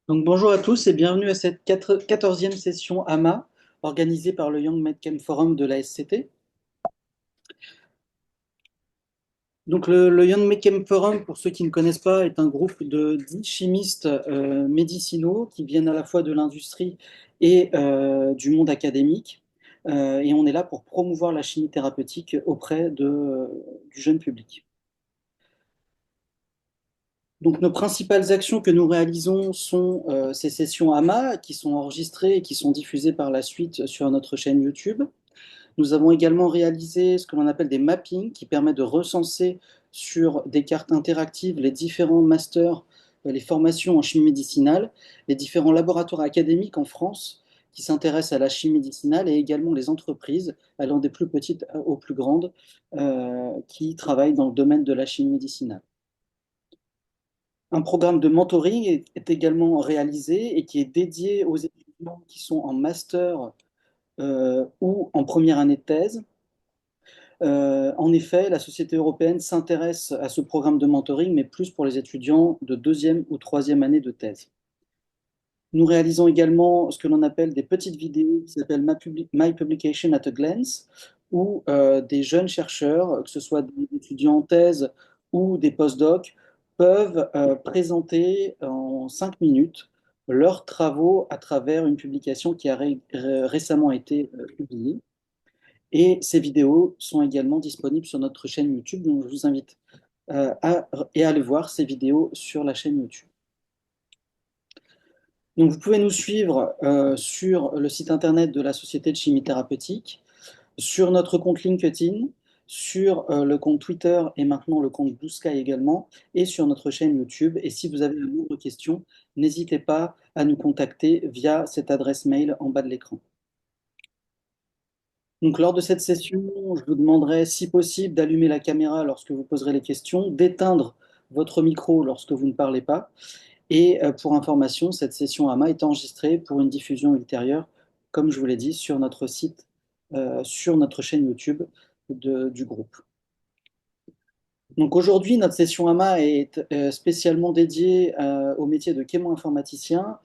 Donc, bonjour à tous et bienvenue à cette 14e session AMA organisée par le Young MedChem Forum de la SCT. Donc, le Young MedChem Forum, pour ceux qui ne connaissent pas, est un groupe de 10 chimistes médicinaux qui viennent à la fois de l'industrie et du monde académique. Et on est là pour promouvoir la chimie thérapeutique auprès du jeune public. Donc, nos principales actions que nous réalisons sont ces sessions AMA qui sont enregistrées et qui sont diffusées par la suite sur notre chaîne YouTube. Nous avons également réalisé ce que l'on appelle des mappings qui permettent de recenser sur des cartes interactives les différents masters, les formations en chimie médicinale, les différents laboratoires académiques en France qui s'intéressent à la chimie médicinale et également les entreprises, allant des plus petites aux plus grandes, qui travaillent dans le domaine de la chimie médicinale. Un programme de mentoring est également réalisé et qui est dédié aux étudiants qui sont en master ou en première année de thèse. En effet, la Société européenne s'intéresse à ce programme de mentoring, mais plus pour les étudiants de deuxième ou troisième année de thèse. Nous réalisons également ce que l'on appelle des petites vidéos qui s'appellent My Publication at a Glance, où des jeunes chercheurs, que ce soit des étudiants en thèse ou des postdocs, peuvent présenter en 5 minutes leurs travaux à travers une publication qui a récemment été publiée. Et ces vidéos sont également disponibles sur notre chaîne YouTube, donc je vous invite à aller voir ces vidéos sur la chaîne YouTube. Donc vous pouvez nous suivre sur le site internet de la Société de chimie thérapeutique, sur notre compte LinkedIn, sur le compte Twitter et maintenant le compte Blue Sky également, et sur notre chaîne YouTube. Et si vous avez une autre question, n'hésitez pas à nous contacter via cette adresse mail en bas de l'écran. Donc, lors de cette session, je vous demanderai, si possible, d'allumer la caméra lorsque vous poserez les questions, d'éteindre votre micro lorsque vous ne parlez pas. Et pour information, cette session AMA est enregistrée pour une diffusion ultérieure, comme je vous l'ai dit, sur notre site, sur notre chaîne YouTube du groupe. Donc aujourd'hui, notre session AMA est spécialement dédiée au métier de chémo-informaticien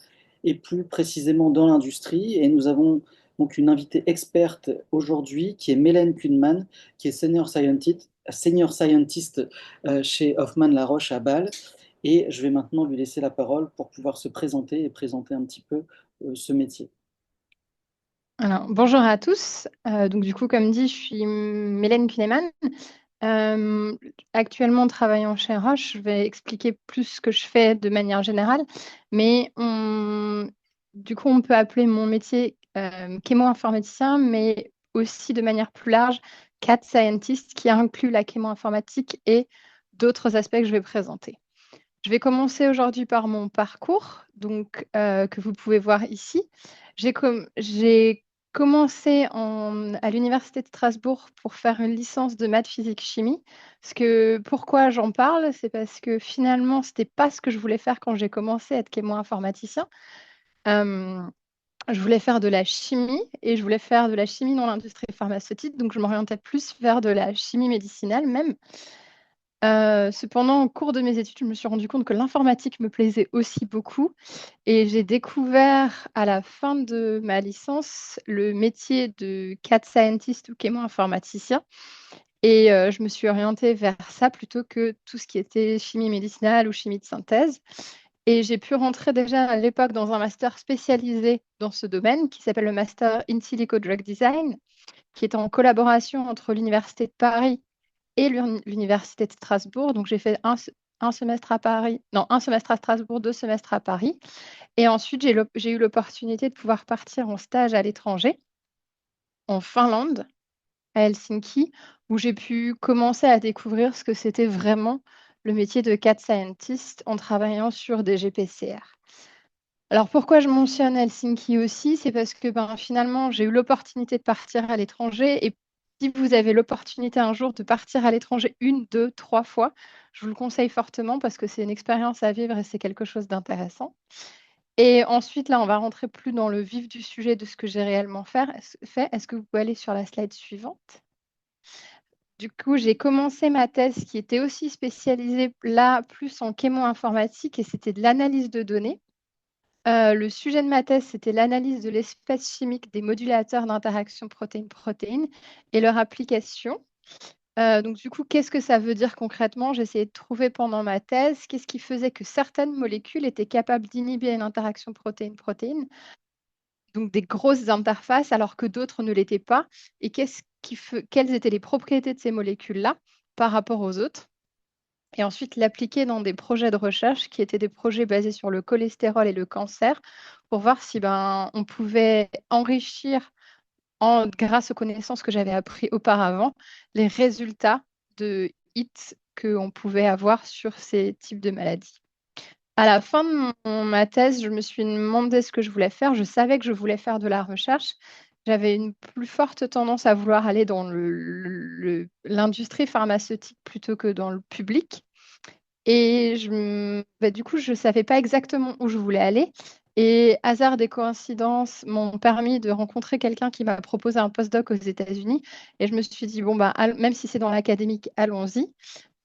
et plus précisément dans l'industrie. Et nous avons donc une invitée experte aujourd'hui qui est Mélène Kuhnmann, qui est senior scientist chez Hoffmann La Roche à Bâle. Et je vais maintenant lui laisser la parole pour pouvoir se présenter et présenter un petit peu ce métier. Alors, bonjour à tous. Donc, du coup, comme dit, je suis Mélène Kuhnemann. Euh, Actuellement, travaillant chez Roche, je vais expliquer plus ce que je fais de manière générale. Mais du coup, on peut appeler mon métier chémo-informaticien, mais aussi de manière plus large, CAD scientist, qui inclut la chémo-informatique et d'autres aspects que je vais présenter. Je vais commencer aujourd'hui par mon parcours, donc, que vous pouvez voir ici. J'ai commencé à l'Université de Strasbourg pour faire une licence de maths, physique, chimie. Pourquoi j'en parle? C'est parce que finalement, ce n'était pas ce que je voulais faire quand j'ai commencé à être chémo-informaticien. Euh, je voulais faire de la chimie et je voulais faire de la chimie dans l'industrie pharmaceutique, donc je m'orientais plus vers de la chimie médicinale même. Cependant, au cours de mes études, je me suis rendu compte que l'informatique me plaisait aussi beaucoup et j'ai découvert à la fin de ma licence le métier de CAD scientist ou chémo-informaticien et je me suis orientée vers ça plutôt que tout ce qui était chimie médicinale ou chimie de synthèse. Et j'ai pu rentrer déjà à l'époque dans un master spécialisé dans ce domaine qui s'appelle le Master in Silico Drug Design, qui est en collaboration entre l'Université de Paris et l'Université de Strasbourg. Donc, j'ai fait un semestre à Paris, non, un semestre à Strasbourg, 2 semestres à Paris. Et ensuite, j'ai eu l'opportunité de pouvoir partir en stage à l'étranger, en Finlande, à Helsinki, où j'ai pu commencer à découvrir ce que c'était vraiment le métier de CAD scientist en travaillant sur des GPCR. Alors pourquoi je mentionne Helsinki aussi? C'est parce que finalement, j'ai eu l'opportunité de partir à l'étranger et si vous avez l'opportunité un jour de partir à l'étranger 1, 2, 3 fois, je vous le conseille fortement parce que c'est une expérience à vivre et c'est quelque chose d'intéressant. Et ensuite, là, on va rentrer plus dans le vif du sujet de ce que j'ai réellement fait. Est-ce que vous pouvez aller sur la slide suivante? Du coup, j'ai commencé ma thèse qui était aussi spécialisée là plus en chémo-informatique et c'était de l'analyse de données. Le sujet de ma thèse, c'était l'analyse de l'espèce chimique des modulateurs d'interaction protéine-protéine et leur application. Donc du coup, qu'est-ce que ça veut dire concrètement? J'ai essayé de trouver pendant ma thèse qu'est-ce qui faisait que certaines molécules étaient capables d'inhiber une interaction protéine-protéine, donc des grosses interfaces, alors que d'autres ne l'étaient pas, et quelles étaient les propriétés de ces molécules-là par rapport aux autres, et ensuite l'appliquer dans des projets de recherche qui étaient des projets basés sur le cholestérol et le cancer, pour voir si on pouvait enrichir grâce aux connaissances que j'avais apprises auparavant, les résultats de HIT qu'on pouvait avoir sur ces types de maladies. À la fin de ma thèse, je me suis demandé ce que je voulais faire. Je savais que je voulais faire de la recherche. J'avais une plus forte tendance à vouloir aller dans l'industrie pharmaceutique plutôt que dans le public. Et du coup, je ne savais pas exactement où je voulais aller. Et hasard des coïncidences m'ont permis de rencontrer quelqu'un qui m'a proposé un postdoc aux États-Unis. Et je me suis dit, bon, même si c'est dans l'académique, allons-y.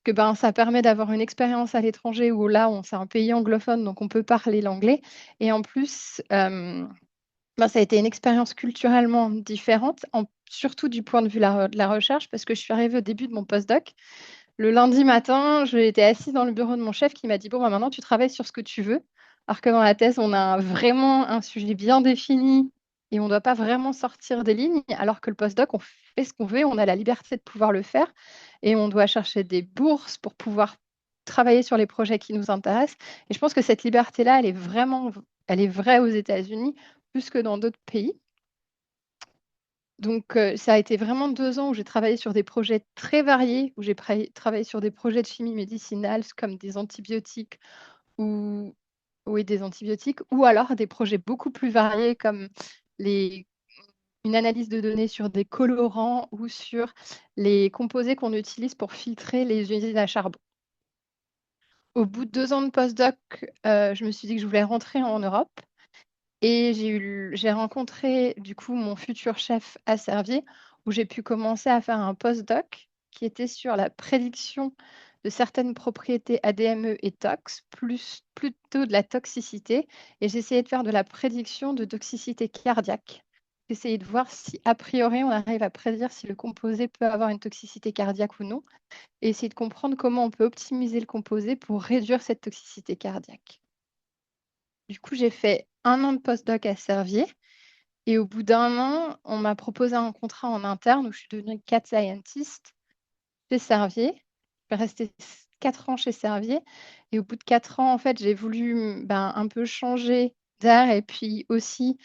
Que ça permet d'avoir une expérience à l'étranger où là, c'est un pays anglophone, donc on peut parler l'anglais. Et en plus, ça a été une expérience culturellement différente, surtout du point de vue de la recherche, parce que je suis arrivée au début de mon postdoc. Le lundi matin, j'étais assise dans le bureau de mon chef qui m'a dit, bon, maintenant, tu travailles sur ce que tu veux. Alors que dans la thèse, on a vraiment un sujet bien défini et on ne doit pas vraiment sortir des lignes, alors que le postdoc, on fait ce qu'on veut, on a la liberté de pouvoir le faire et on doit chercher des bourses pour pouvoir travailler sur les projets qui nous intéressent. Et je pense que cette liberté-là, elle est vraie aux États-Unis plus que dans d'autres pays. Donc, ça a été vraiment 2 ans où j'ai travaillé sur des projets très variés, où j'ai travaillé sur des projets de chimie médicinale comme des antibiotiques ou oui, des antibiotiques, ou alors des projets beaucoup plus variés comme les une analyse de données sur des colorants ou sur les composés qu'on utilise pour filtrer les usines à charbon. Au bout de 2 ans de postdoc, je me suis dit que je voulais rentrer en Europe. Et j'ai rencontré du coup mon futur chef à Servier, où j'ai pu commencer à faire un postdoc qui était sur la prédiction de certaines propriétés ADME et tox, plutôt de la toxicité. Et j'essayais de faire de la prédiction de toxicité cardiaque. J'essayais de voir si, a priori, on arrive à prédire si le composé peut avoir une toxicité cardiaque ou non, et essayer de comprendre comment on peut optimiser le composé pour réduire cette toxicité cardiaque. Du coup, j'ai fait 1 an de postdoc à Servier. Et au bout d'1 an, on m'a proposé un contrat en interne où je suis devenue cat scientist chez Servier. Je suis restée 4 ans chez Servier. Et au bout de 4 ans, en fait, j'ai voulu un peu changer d'air et puis aussi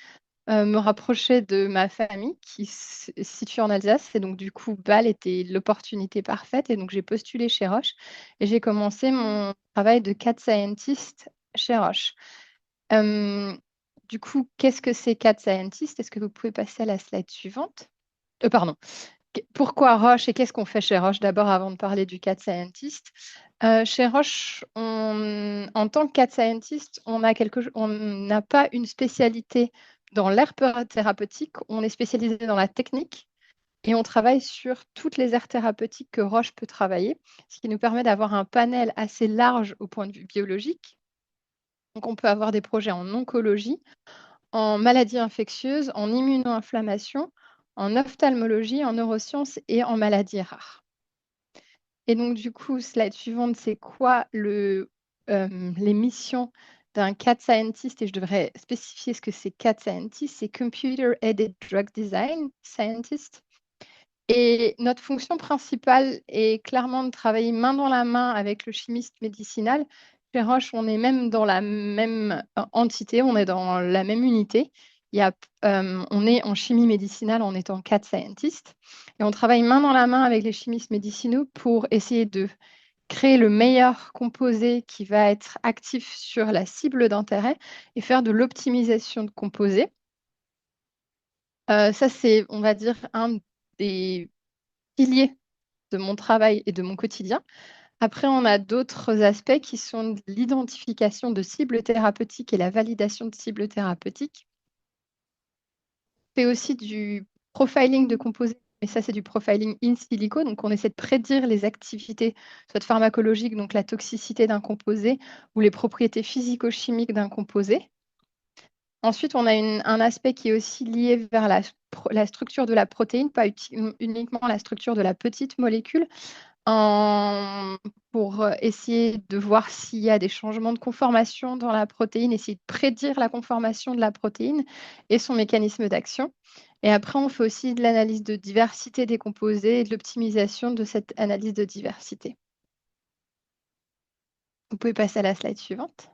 me rapprocher de ma famille qui se situe en Alsace. Et donc, du coup, Bâle était l'opportunité parfaite. Et donc, j'ai postulé chez Roche et j'ai commencé mon travail de cat scientist chez Roche. Euh, du coup, qu'est-ce que c'est Cat Scientist? Est-ce que vous pouvez passer à la slide suivante? Pardon. Pourquoi Roche et qu'est-ce qu'on fait chez Roche d'abord avant de parler du Cat Scientist? Chez Roche, en tant que Cat Scientist, on n'a pas une spécialité dans l'herbe thérapeutique, on est spécialisé dans la technique et on travaille sur toutes les aires thérapeutiques que Roche peut travailler, ce qui nous permet d'avoir un panel assez large au point de vue biologique. Donc, on peut avoir des projets en oncologie, en maladies infectieuses, en immuno-inflammation, en ophtalmologie, en neurosciences et en maladies rares. Et donc, du coup, slide suivante, c'est quoi les missions d'un CAT Scientist? Et je devrais spécifier ce que c'est CAT Scientist, c'est Computer Aided Drug Design Scientist. Et notre fonction principale est clairement de travailler main dans la main avec le chimiste médicinal. Chez Roche, on est même dans la même entité, on est dans la même unité. On est en chimie médicinale en étant cat scientist. Et on travaille main dans la main avec les chimistes médicinaux pour essayer de créer le meilleur composé qui va être actif sur la cible d'intérêt et faire de l'optimisation de composés. Ça, c'est, on va dire, un des piliers de mon travail et de mon quotidien. Après, on a d'autres aspects qui sont l'identification de cibles thérapeutiques et la validation de cibles thérapeutiques. On fait aussi du profiling de composés, mais ça, c'est du profiling in silico. Donc, on essaie de prédire les activités, soit pharmacologiques, donc la toxicité d'un composé, ou les propriétés physico-chimiques d'un composé. Ensuite, on a un aspect qui est aussi lié vers la structure de la protéine, pas uniquement la structure de la petite molécule, en- pour essayer de voir s'il y a des changements de conformation dans la protéine, essayer de prédire la conformation de la protéine et son mécanisme d'action. Et après, on fait aussi de l'analyse de diversité des composés et de l'optimisation de cette analyse de diversité. Vous pouvez passer à la slide suivante.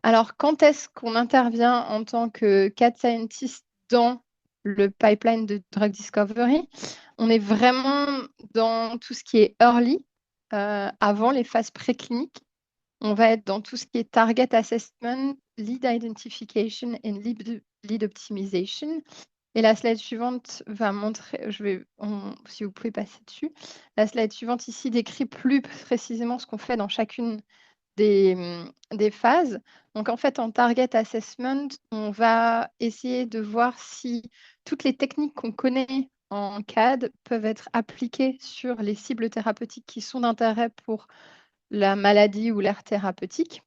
Alors, quand est-ce qu'on intervient en tant que CAT scientist dans le pipeline de drug discovery? On est vraiment dans tout ce qui est early, avant les phases précliniques. On va être dans tout ce qui est target assessment, lead identification et lead optimization. Et la slide suivante va montrer, si vous pouvez passer dessus, la slide suivante ici décrit plus précisément ce qu'on fait dans chacune des phases. Donc, en fait, en target assessment, on va essayer de voir si toutes les techniques qu'on connaît en CAD peuvent être appliquées sur les cibles thérapeutiques qui sont d'intérêt pour la maladie ou l'aire thérapeutique.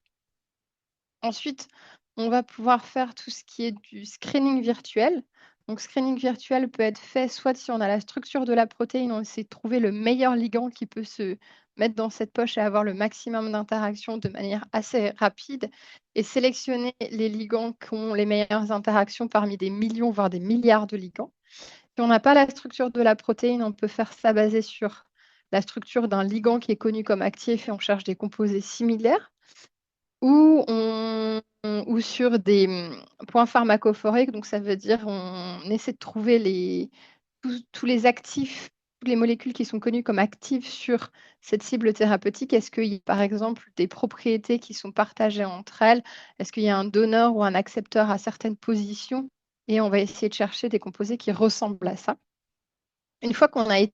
Ensuite, on va pouvoir faire tout ce qui est du screening virtuel. Donc, screening virtuel peut être fait soit si on a la structure de la protéine, on essaie de trouver le meilleur ligand qui peut se mettre dans cette poche et avoir le maximum d'interactions de manière assez rapide et sélectionner les ligands qui ont les meilleures interactions parmi des millions, voire des milliards de ligands. Si on n'a pas la structure de la protéine, on peut faire ça basé sur la structure d'un ligand qui est connu comme actif et on cherche des composés similaires ou sur des points pharmacophoriques. Donc, ça veut dire on essaie de trouver tous les actifs, toutes les molécules qui sont connues comme actives sur cette cible thérapeutique. Est-ce qu'il y a, par exemple, des propriétés qui sont partagées entre elles? Est-ce qu'il y a un donneur ou un accepteur à certaines positions? Et on va essayer de chercher des composés qui ressemblent à ça. Une fois qu'on a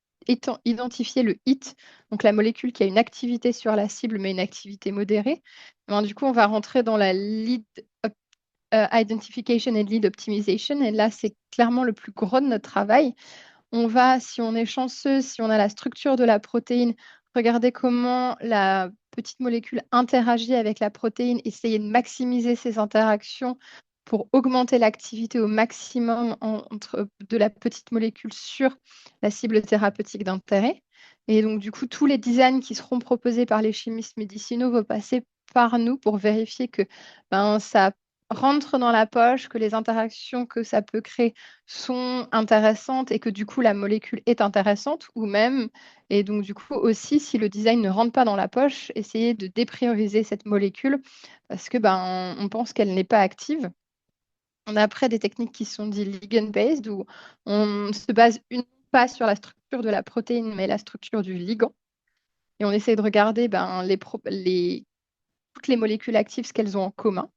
identifié le hit, donc la molécule qui a une activité sur la cible, mais une activité modérée, ben, du coup, on va rentrer dans la lead identification et lead optimization. Et là, c'est clairement le plus gros de notre travail. On va, si on est chanceux, si on a la structure de la protéine, regarder comment la petite molécule interagit avec la protéine, essayer de maximiser ces interactions pour augmenter l'activité au maximum de la petite molécule sur la cible thérapeutique d'intérêt. Et donc, du coup, tous les designs qui seront proposés par les chimistes médicinaux vont passer par nous pour vérifier que ça rentre dans la poche, que les interactions que ça peut créer sont intéressantes et que du coup la molécule est intéressante ou même, et donc du coup aussi si le design ne rentre pas dans la poche, essayer de déprioriser cette molécule parce que on pense qu'elle n'est pas active. On a après des techniques qui sont dites ligand-based où on se base pas sur la structure de la protéine mais la structure du ligand et on essaie de regarder toutes les molécules actives, ce qu'elles ont en commun.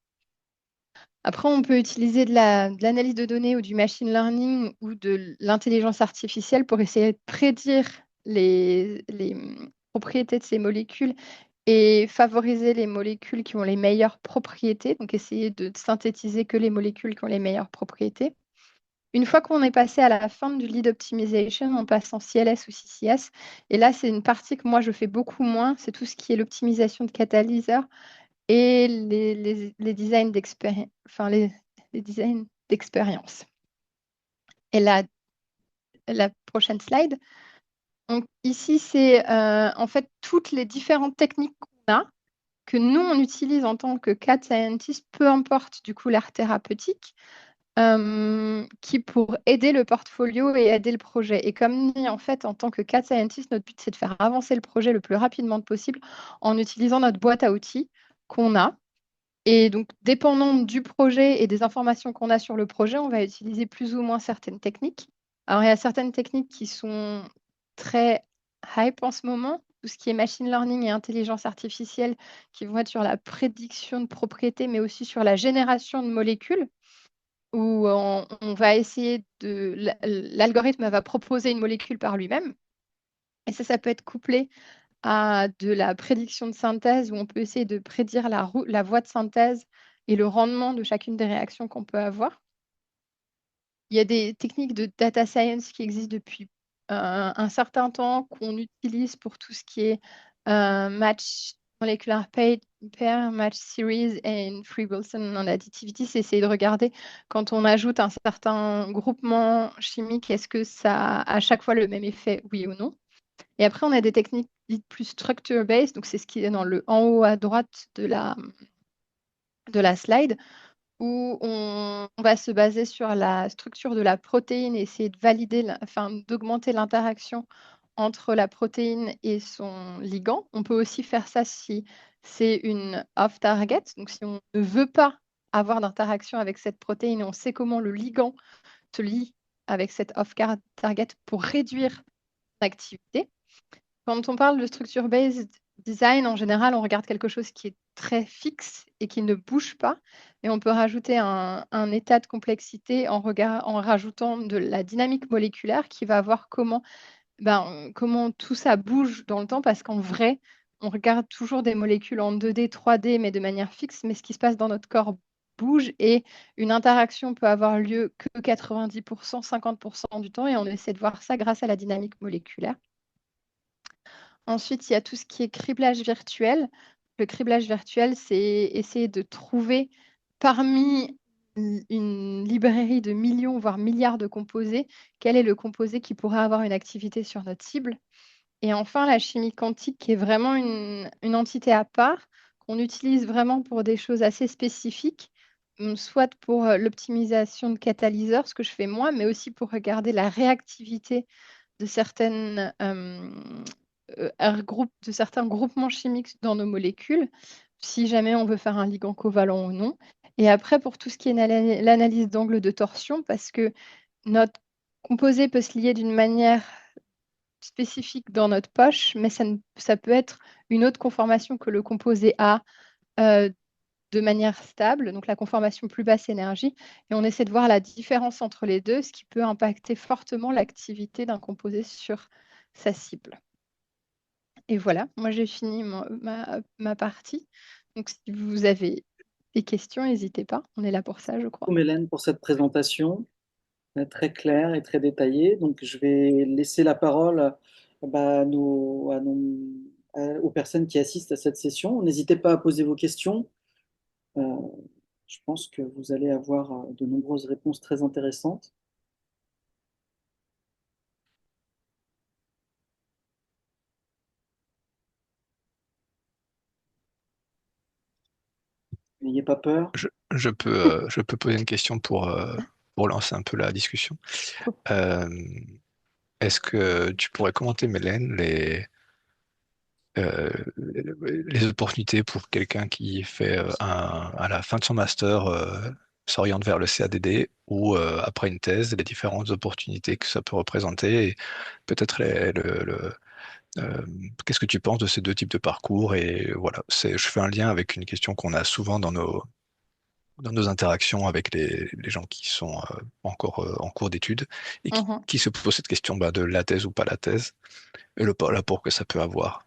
Après, on peut utiliser de l'analyse de données ou du machine learning ou de l'intelligence artificielle pour essayer de prédire les propriétés de ces molécules et favoriser les molécules qui ont les meilleures propriétés, donc essayer de synthétiser que les molécules qui ont les meilleures propriétés. Une fois qu'on est passé à la fin du lead optimization, on passe en CLS ou CCS. Et là, c'est une partie que moi, je fais beaucoup moins. C'est tout ce qui est l'optimisation de catalyseurs et les designs d'expérience. Enfin, les designs d'expérience. Et la prochaine slide. Donc, ici, c'est en fait toutes les différentes techniques qu'on a, que nous, on utilise en tant que CAD scientist, peu importe du coup l'art thérapeutique, qui pour aider le portfolio et aider le projet. Et comme dit, en fait, en tant que CAD scientist, notre but, c'est de faire avancer le projet le plus rapidement possible en utilisant notre boîte à outils qu'on a. Et donc, dépendant du projet et des informations qu'on a sur le projet, on va utiliser plus ou moins certaines techniques. Alors, il y a certaines techniques qui sont très hype en ce moment, tout ce qui est machine learning et intelligence artificielle, qui vont être sur la prédiction de propriétés, mais aussi sur la génération de molécules, où on va essayer l'algorithme va proposer une molécule par lui-même. Et ça peut être couplé à de la prédiction de synthèse où on peut essayer de prédire la voie de synthèse et le rendement de chacune des réactions qu'on peut avoir. Il y a des techniques de data science qui existent depuis un certain temps qu'on utilise pour tout ce qui est match molecular pair, match series et une free Wilson en additivity, c'est essayer de regarder quand on ajoute un certain groupement chimique, est-ce que ça a à chaque fois le même effet, oui ou non. Et après, on a des techniques dites plus structure-based, donc c'est ce qui est dans le en haut à droite de la slide, où on va se baser sur la structure de la protéine et essayer de valider, enfin, d'augmenter l'interaction entre la protéine et son ligand. On peut aussi faire ça si c'est une off-target, donc si on ne veut pas avoir d'interaction avec cette protéine et on sait comment le ligand se lie avec cette off-target pour réduire l'activité. Quand on parle de structure-based design, en général, on regarde quelque chose qui est très fixe et qui ne bouge pas. Et on peut rajouter un état de complexité en rajoutant de la dynamique moléculaire qui va voir comment tout ça bouge dans le temps. Parce qu'en vrai, on regarde toujours des molécules en 2D, 3D, mais de manière fixe. Mais ce qui se passe dans notre corps bouge et une interaction peut avoir lieu que 90%, 50% du temps. Et on essaie de voir ça grâce à la dynamique moléculaire. Ensuite, il y a tout ce qui est criblage virtuel. Le criblage virtuel, c'est essayer de trouver parmi une librairie de millions, voire milliards de composés, quel est le composé qui pourrait avoir une activité sur notre cible. Et enfin, la chimie quantique, qui est vraiment une entité à part, qu'on utilise vraiment pour des choses assez spécifiques, soit pour l'optimisation de catalyseurs, ce que je fais moi, mais aussi pour regarder la réactivité de de certains groupements chimiques dans nos molécules, si jamais on veut faire un ligand covalent ou non. Et après, pour tout ce qui est l'analyse d'angle de torsion, parce que notre composé peut se lier d'une manière spécifique dans notre poche, mais ça peut être une autre conformation que le composé A de manière stable, donc la conformation plus basse énergie. Et on essaie de voir la différence entre les deux, ce qui peut impacter fortement l'activité d'un composé sur sa cible. Et voilà, moi j'ai fini ma partie. Donc si vous avez des questions, n'hésitez pas. On est là pour ça, je crois. Merci Mélène pour cette présentation très claire et très détaillée. Donc, je vais laisser la parole aux personnes qui assistent à cette session. N'hésitez pas à poser vos questions. Euh, je pense que vous allez avoir de nombreuses réponses très intéressantes. N'ayez pas peur. Je peux poser une question pour lancer un peu la discussion. Euh, Est-ce que tu pourrais commenter, Mélène, les opportunités pour quelqu'un qui fait à la fin de son master s'oriente vers le CADD ou après une thèse, les différentes opportunités que ça peut représenter et peut-être euh, qu'est-ce que tu penses de ces deux types de parcours? Et voilà, je fais un lien avec une question qu'on a souvent dans nos interactions avec les gens qui sont encore en cours d'études et Mhm. qui se posent cette question de la thèse ou pas la thèse et l'apport que ça peut avoir.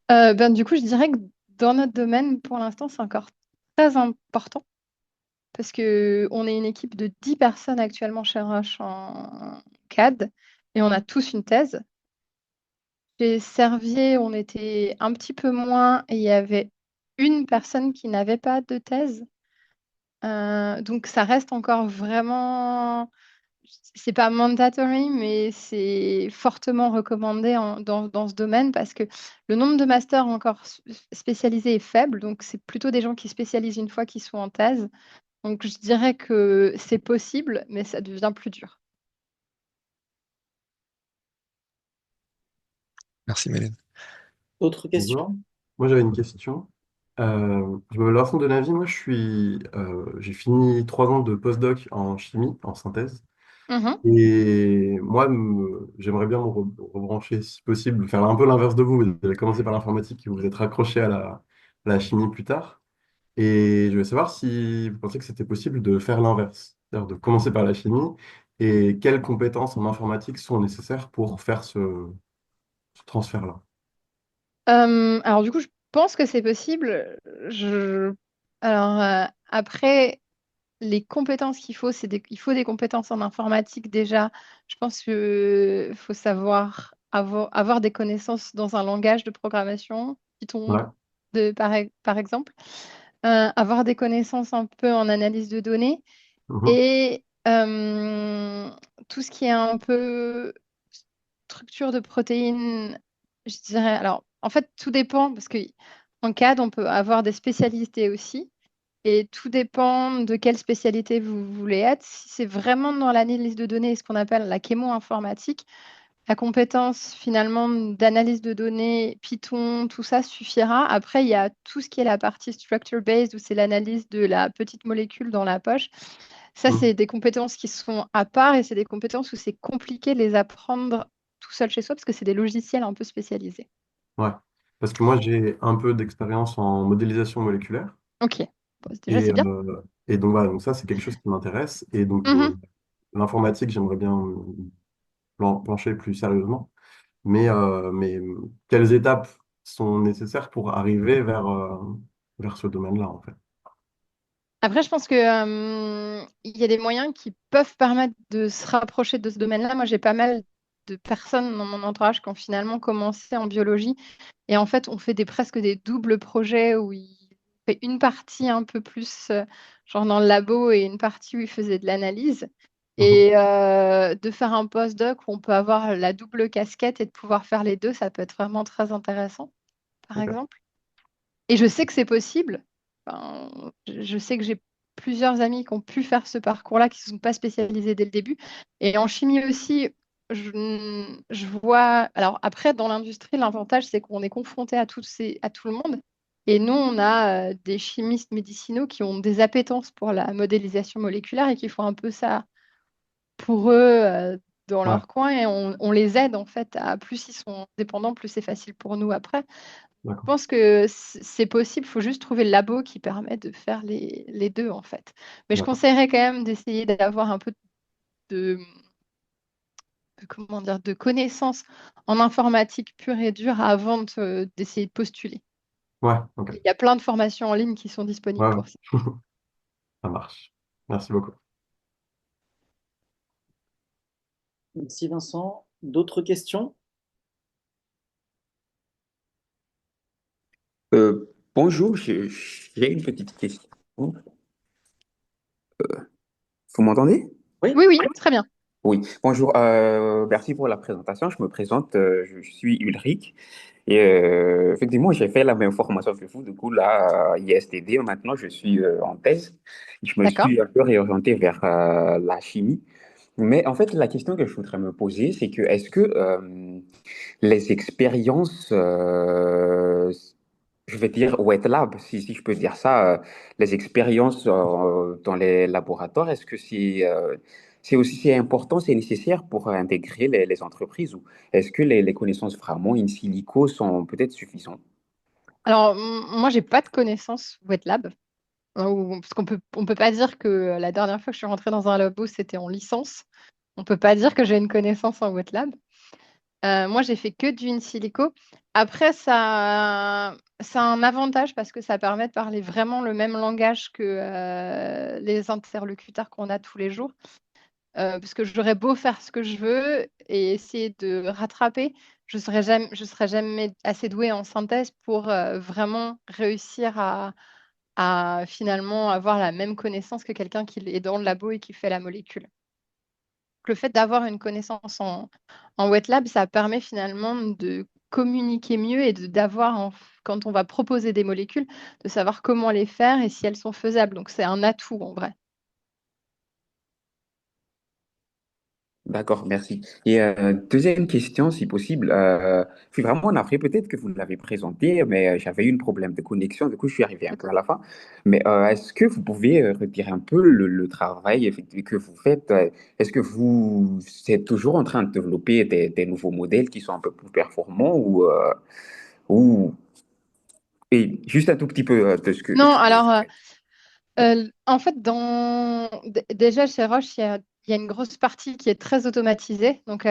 Du coup, je dirais que dans notre domaine, pour l'instant, c'est encore très important parce qu'on est une équipe de 10 personnes actuellement chez Roche en CAD et on a tous une thèse. Chez Servier, on était un petit peu moins et il y avait une personne qui n'avait pas de thèse. Donc ça reste encore vraiment, c'est pas mandatory, mais c'est fortement recommandé dans ce domaine parce que le nombre de masters encore spécialisés est faible. Donc c'est plutôt des gens qui spécialisent une fois qu'ils sont en thèse. Donc je dirais que c'est possible, mais ça devient plus dur. Merci Mélène. D'autres Bonjour. questions? Moi, j'avais une question. Je m'appelle Vincent Denavy. Moi, j'ai fini 3 ans de postdoc en chimie, en synthèse. Mhm, Et moi, j'aimerais bien me rebrancher, si possible, faire un peu l'inverse de vous. Vous avez commencé par l'informatique et vous vous êtes raccroché à la chimie plus tard. Et je voulais savoir si vous pensez que c'était possible de faire l'inverse, c'est-à-dire de commencer par la chimie et quelles compétences en informatique sont nécessaires pour faire ce transfert-là. Alors du coup, je pense que c'est possible. Je... Alors après, les compétences qu'il faut, il faut des compétences en informatique déjà. Je pense qu'il faut savoir avoir des connaissances dans un langage de programmation, Python, Ouais. par exemple, avoir des connaissances un peu en analyse de données Mhm. et tout ce qui est un peu structure de protéines, je dirais. Alors, en fait, tout dépend parce qu'en CAD, on peut avoir des spécialités aussi. Et tout dépend de quelle spécialité vous voulez être. Si c'est vraiment dans l'analyse de données, ce qu'on appelle la chémo-informatique, la compétence finalement d'analyse de données, Python, tout ça suffira. Après, il y a tout ce qui est la partie structure-based, où c'est l'analyse de la petite molécule dans la poche. Ça, Mhm. c'est des compétences qui sont à part et c'est des compétences où c'est compliqué de les apprendre tout seul chez soi parce que c'est des logiciels un peu spécialisés. Ouais. Parce que moi, j'ai un peu d'expérience en modélisation moléculaire. Ok. Bon, déjà, Et, c'est bien. donc, voilà, donc ça, c'est quelque chose qui m'intéresse. Et donc, Mhm. l'informatique, j'aimerais bien plancher plus sérieusement. Mais quelles étapes sont nécessaires pour arriver vers ce domaine-là, en fait? Après, je pense que, il y a des moyens qui peuvent permettre de se rapprocher de ce domaine-là. Moi, j'ai pas mal de personnes dans mon entourage qui ont finalement commencé en biologie. Et en fait, on fait presque des doubles projets où ils fait une partie un peu plus genre dans le labo et une partie où ils faisaient de l'analyse. Mhm. Et de faire un postdoc où on peut avoir la double casquette et de pouvoir faire les deux, ça peut être vraiment très intéressant, par Ok. exemple. Et je sais que c'est possible. Enfin, je sais que j'ai plusieurs amis qui ont pu faire ce parcours-là, qui ne sont pas spécialisés dès le début. Et en chimie aussi, je vois. Alors après, dans l'industrie, l'avantage, c'est qu'on est confronté à tout le monde. Et nous, on a des chimistes médicinaux qui ont des appétences pour la modélisation moléculaire et qui font un peu ça pour eux dans Ouais, leur coin. Et on les aide, en fait, à plus ils sont dépendants, plus c'est facile pour nous après. Je d'accord. pense que c'est possible, il faut juste trouver le labo qui permet de faire les deux en fait. Mais je D'accord. conseillerais quand même d'essayer d'avoir un peu de, comment dire, de connaissances en informatique pure et dure avant d'essayer de postuler. Ouais, ok. Il y a plein de formations en ligne qui sont Ouais, disponibles ouais. pour ça. Ça marche. Merci beaucoup. Merci Vincent. D'autres questions? Bonjour, j'ai une petite question. Vous m'entendez? Oui, Oui, oui, très bien. Oui, bonjour. Merci pour la présentation. Je me présente, je suis Ulrich. Et effectivement, j'ai fait la même formation que vous. Du coup, là, ISTD, maintenant, je suis en thèse. Je me D'accord. suis un peu réorienté vers la chimie. Mais en fait, la question que je voudrais me poser, c'est que est-ce que les expériences, je vais dire wet lab, si je peux dire ça, les expériences dans les laboratoires, est-ce que c'est aussi c'est important, c'est nécessaire pour intégrer les entreprises ou est-ce que les connaissances vraiment in silico sont peut-être suffisantes? Alors, moi, j'ai pas de connaissances wet lab. Parce on peut pas dire que la dernière fois que je suis rentrée dans un labo, c'était en licence. On peut pas dire que j'ai une connaissance en wet lab. Moi, j'ai fait que du in silico. Après, ça a un avantage parce que ça permet de parler vraiment le même langage que les interlocuteurs qu'on a tous les jours. Parce que j'aurais beau faire ce que je veux et essayer de rattraper, je serais jamais assez douée en synthèse pour vraiment réussir à finalement avoir la même connaissance que quelqu'un qui est dans le labo et qui fait la molécule. Le fait d'avoir une connaissance en wet lab, ça permet finalement de communiquer mieux et quand on va proposer des molécules, de savoir comment les faire et si elles sont faisables. Donc c'est un atout en vrai. D'accord, merci. Et deuxième question, si possible, je suis vraiment navré, peut-être que vous l'avez présenté, mais j'avais eu un problème de connexion, du coup je suis arrivé un peu à la fin. Mais est-ce que vous pouvez retirer un peu le travail effectué que vous faites? Est-ce que vous êtes toujours en train de développer des nouveaux modèles qui sont un peu plus performants ou et juste un tout petit peu de Non, ce que vous alors faites? en fait, déjà chez Roche, il y a une grosse partie qui est très automatisée. Donc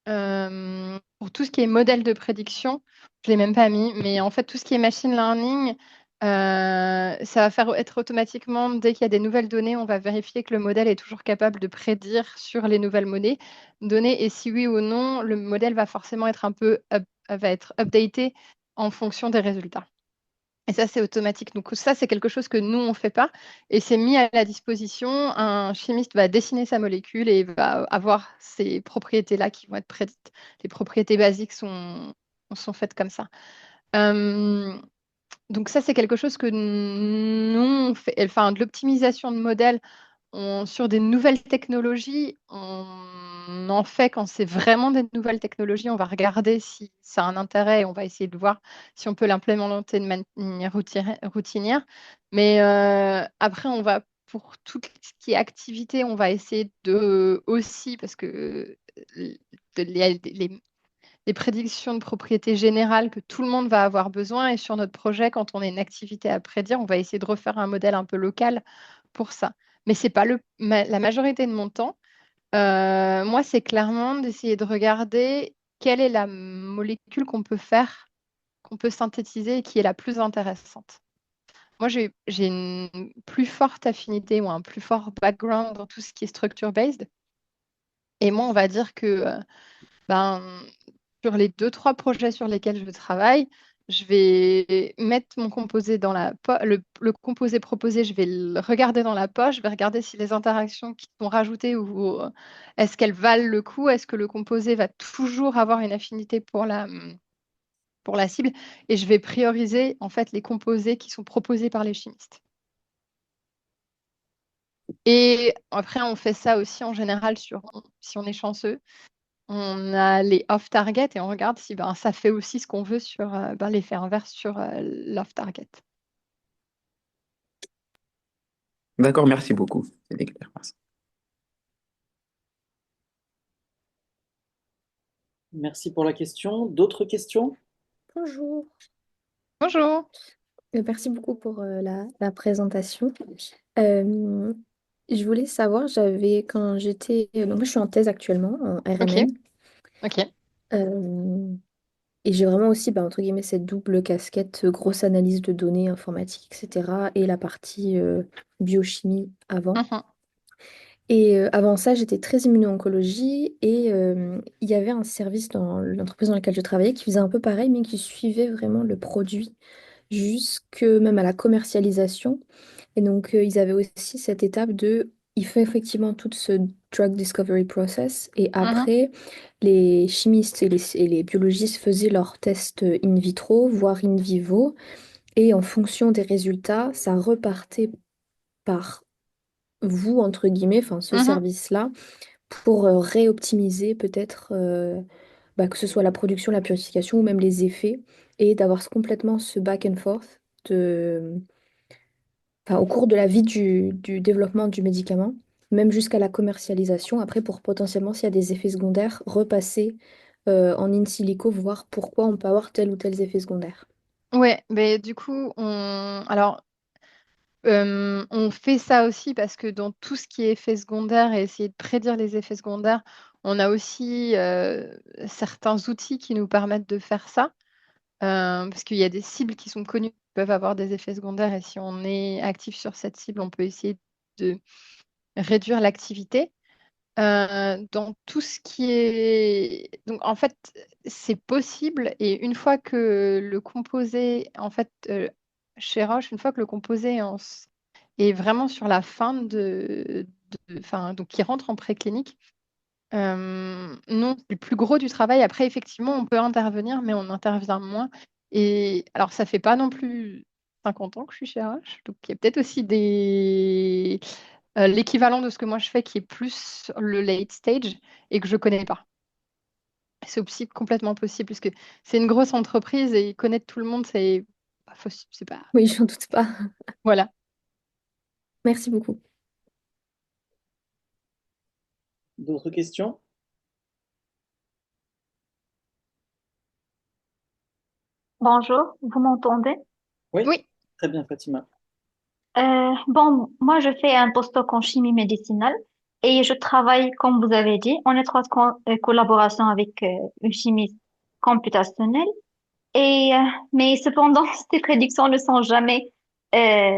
pour tout ce qui est modèle de prédiction, je ne l'ai même pas mis, mais en fait, tout ce qui est machine learning, ça va faire être automatiquement, dès qu'il y a des nouvelles données, on va vérifier que le modèle est toujours capable de prédire sur les nouvelles données, et si oui ou non, le modèle va forcément être va être updaté en fonction des résultats. Et ça, c'est automatique. Donc ça, c'est quelque chose que nous, on ne fait pas. Et c'est mis à la disposition. Un chimiste va dessiner sa molécule et va avoir ces propriétés-là qui vont être prédites. Les propriétés basiques sont faites comme ça. Euh, donc ça, c'est quelque chose que nous, on fait. Enfin, de l'optimisation de modèles sur des nouvelles technologies, on en fait quand c'est vraiment des nouvelles technologies. On va regarder si ça a un intérêt et on va essayer de voir si on peut l'implémenter de manière routinière. Mais après, on va pour tout ce qui est activité, on va essayer de aussi, parce que les prédictions de propriété générale que tout le monde va avoir besoin. Et sur notre projet, quand on a une activité à prédire, on va essayer de refaire un modèle un peu local pour ça. Mais ce n'est pas la majorité de mon temps. Moi, c'est clairement d'essayer de regarder quelle est la molécule qu'on peut faire, qu'on peut synthétiser et qui est la plus intéressante. Moi, j'ai une plus forte affinité ou un plus fort background dans tout ce qui est structure-based. Et moi, on va dire que ben, sur les deux, trois projets sur lesquels je travaille, je vais mettre mon composé dans le composé proposé, je vais le regarder dans la poche, je vais regarder si les interactions qui sont rajoutées ou est-ce qu'elles valent le coup, est-ce que le composé va toujours avoir une affinité pour la cible, et je vais prioriser en fait les composés qui sont proposés par les chimistes. Et après, on fait ça aussi en général si on est chanceux. On a les off-target et on regarde si ça fait aussi ce qu'on veut sur l'effet inverse sur l'off-target. D'accord, merci beaucoup. C'est clair. Merci pour la question. D'autres questions? Bonjour. Bonjour. Merci beaucoup pour la présentation. Euh, je voulais savoir, quand j'étais... donc moi, je suis en thèse actuellement, en Ok, RMN. ok. Euh, et j'ai vraiment aussi, entre guillemets, cette double casquette, grosse analyse de données informatiques, etc. Et la partie biochimie avant. Mhm, Et avant ça, j'étais très immuno-oncologie et il y avait un service dans l'entreprise dans laquelle je travaillais qui faisait un peu pareil, mais qui suivait vraiment le produit jusque même à la commercialisation. Et donc, ils avaient aussi cette étape de, il fait effectivement tout ce drug discovery process et mhm, après, les chimistes et les biologistes faisaient leurs tests in vitro, voire in vivo, et en fonction des résultats, ça repartait par vous, entre guillemets, enfin ce mhm. service-là, pour réoptimiser peut-être que ce soit la production, la purification ou même les effets, et d'avoir complètement ce back and forth au cours de la vie du développement du médicament, même jusqu'à la commercialisation, après pour potentiellement, s'il y a des effets secondaires, repasser en in silico, voir pourquoi on peut avoir tel ou tel effet secondaire. Ouais, mais du coup, on fait ça aussi parce que dans tout ce qui est effets secondaires et essayer de prédire les effets secondaires, on a aussi certains outils qui nous permettent de faire ça. Parce qu'il y a des cibles qui sont connues, qui peuvent avoir des effets secondaires, et si on est actif sur cette cible, on peut essayer de réduire l'activité. Dans tout ce qui est... Donc, en fait, c'est possible, et une fois que le composé, en fait, chez Roche, une fois que le composé est vraiment sur la fin enfin, donc qui rentre en préclinique, non, c'est le plus gros du travail. Après, effectivement, on peut intervenir, mais on intervient moins. Et alors, ça fait pas non plus 50 ans que je suis chez RH. Donc, il y a peut-être aussi l'équivalent de ce que moi je fais qui est plus le late stage et que je connais pas. C'est aussi complètement possible puisque c'est une grosse entreprise et connaître tout le monde, c'est pas possible. C'est pas... Oui, j'en doute pas. Voilà. Merci beaucoup. D'autres questions? Bonjour, vous m'entendez? Oui, Oui. très bien, Fatima. Bon, moi je fais un postdoc en chimie médicinale et je travaille, comme vous avez dit, en étroite collaboration avec une chimiste computationnelle. Mais cependant, ces prédictions euh,